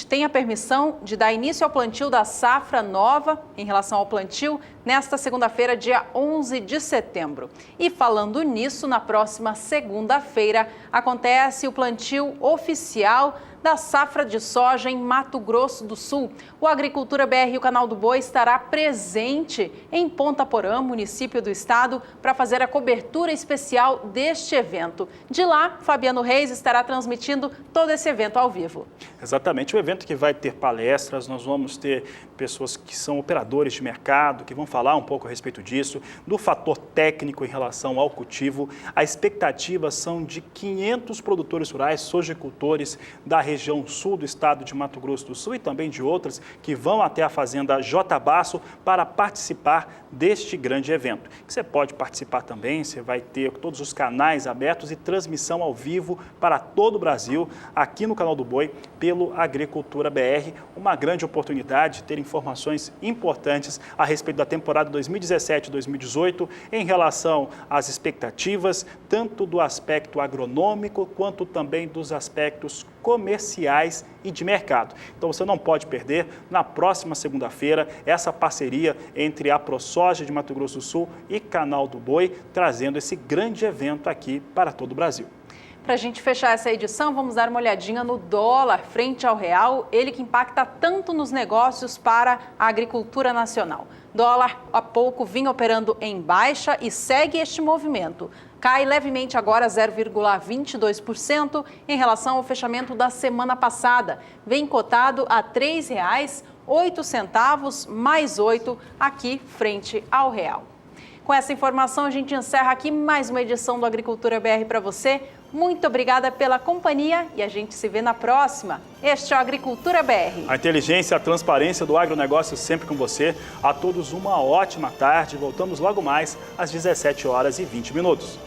tem a permissão de dar início ao plantio da safra nova em relação ao plantio nesta segunda-feira, dia 11 de setembro. E falando nisso, na próxima segunda-feira acontece o plantio oficial da safra de soja em Mato Grosso do Sul. O Agricultura BR e o Canal do Boi estará presente em Ponta Porã, município do estado, para fazer a cobertura especial deste evento. De lá, Fabiano Reis estará transmitindo todo esse evento ao vivo. Exatamente, o evento que vai ter palestras, nós vamos ter pessoas que são operadores de mercado, que vão falar um pouco a respeito disso, do fator técnico em relação ao cultivo. A expectativa são de 500 produtores rurais, sojicultores da região sul do estado de Mato Grosso do Sul e também de outras que vão até a fazenda J. Basso para participar deste grande evento. Você pode participar também, você vai ter todos os canais abertos e transmissão ao vivo para todo o Brasil, aqui no Canal do Boi, pelo Agricultura BR. Uma grande oportunidade de ter informações importantes a respeito da temporada 2017-2018 em relação às expectativas, tanto do aspecto agronômico quanto também dos aspectos comerciais e de mercado. Então você não pode perder, na próxima segunda-feira, essa parceria entre a ProSoja de Mato Grosso do Sul e Canal do Boi, trazendo esse grande evento aqui para todo o Brasil. Para a gente fechar essa edição, vamos dar uma olhadinha no dólar frente ao real, ele que impacta tanto nos negócios para a agricultura nacional. Dólar há pouco vinha operando em baixa e segue este movimento. Cai levemente agora 0,22% em relação ao fechamento da semana passada. Vem cotado a R$ 3,08 mais 8 aqui frente ao real. Com essa informação, a gente encerra aqui mais uma edição do Agricultura BR para você. Muito obrigada pela companhia e a gente se vê na próxima. Este é o Agricultura BR. A inteligência e a transparência do agronegócio sempre com você. A todos uma ótima tarde. Voltamos logo mais às 17h20.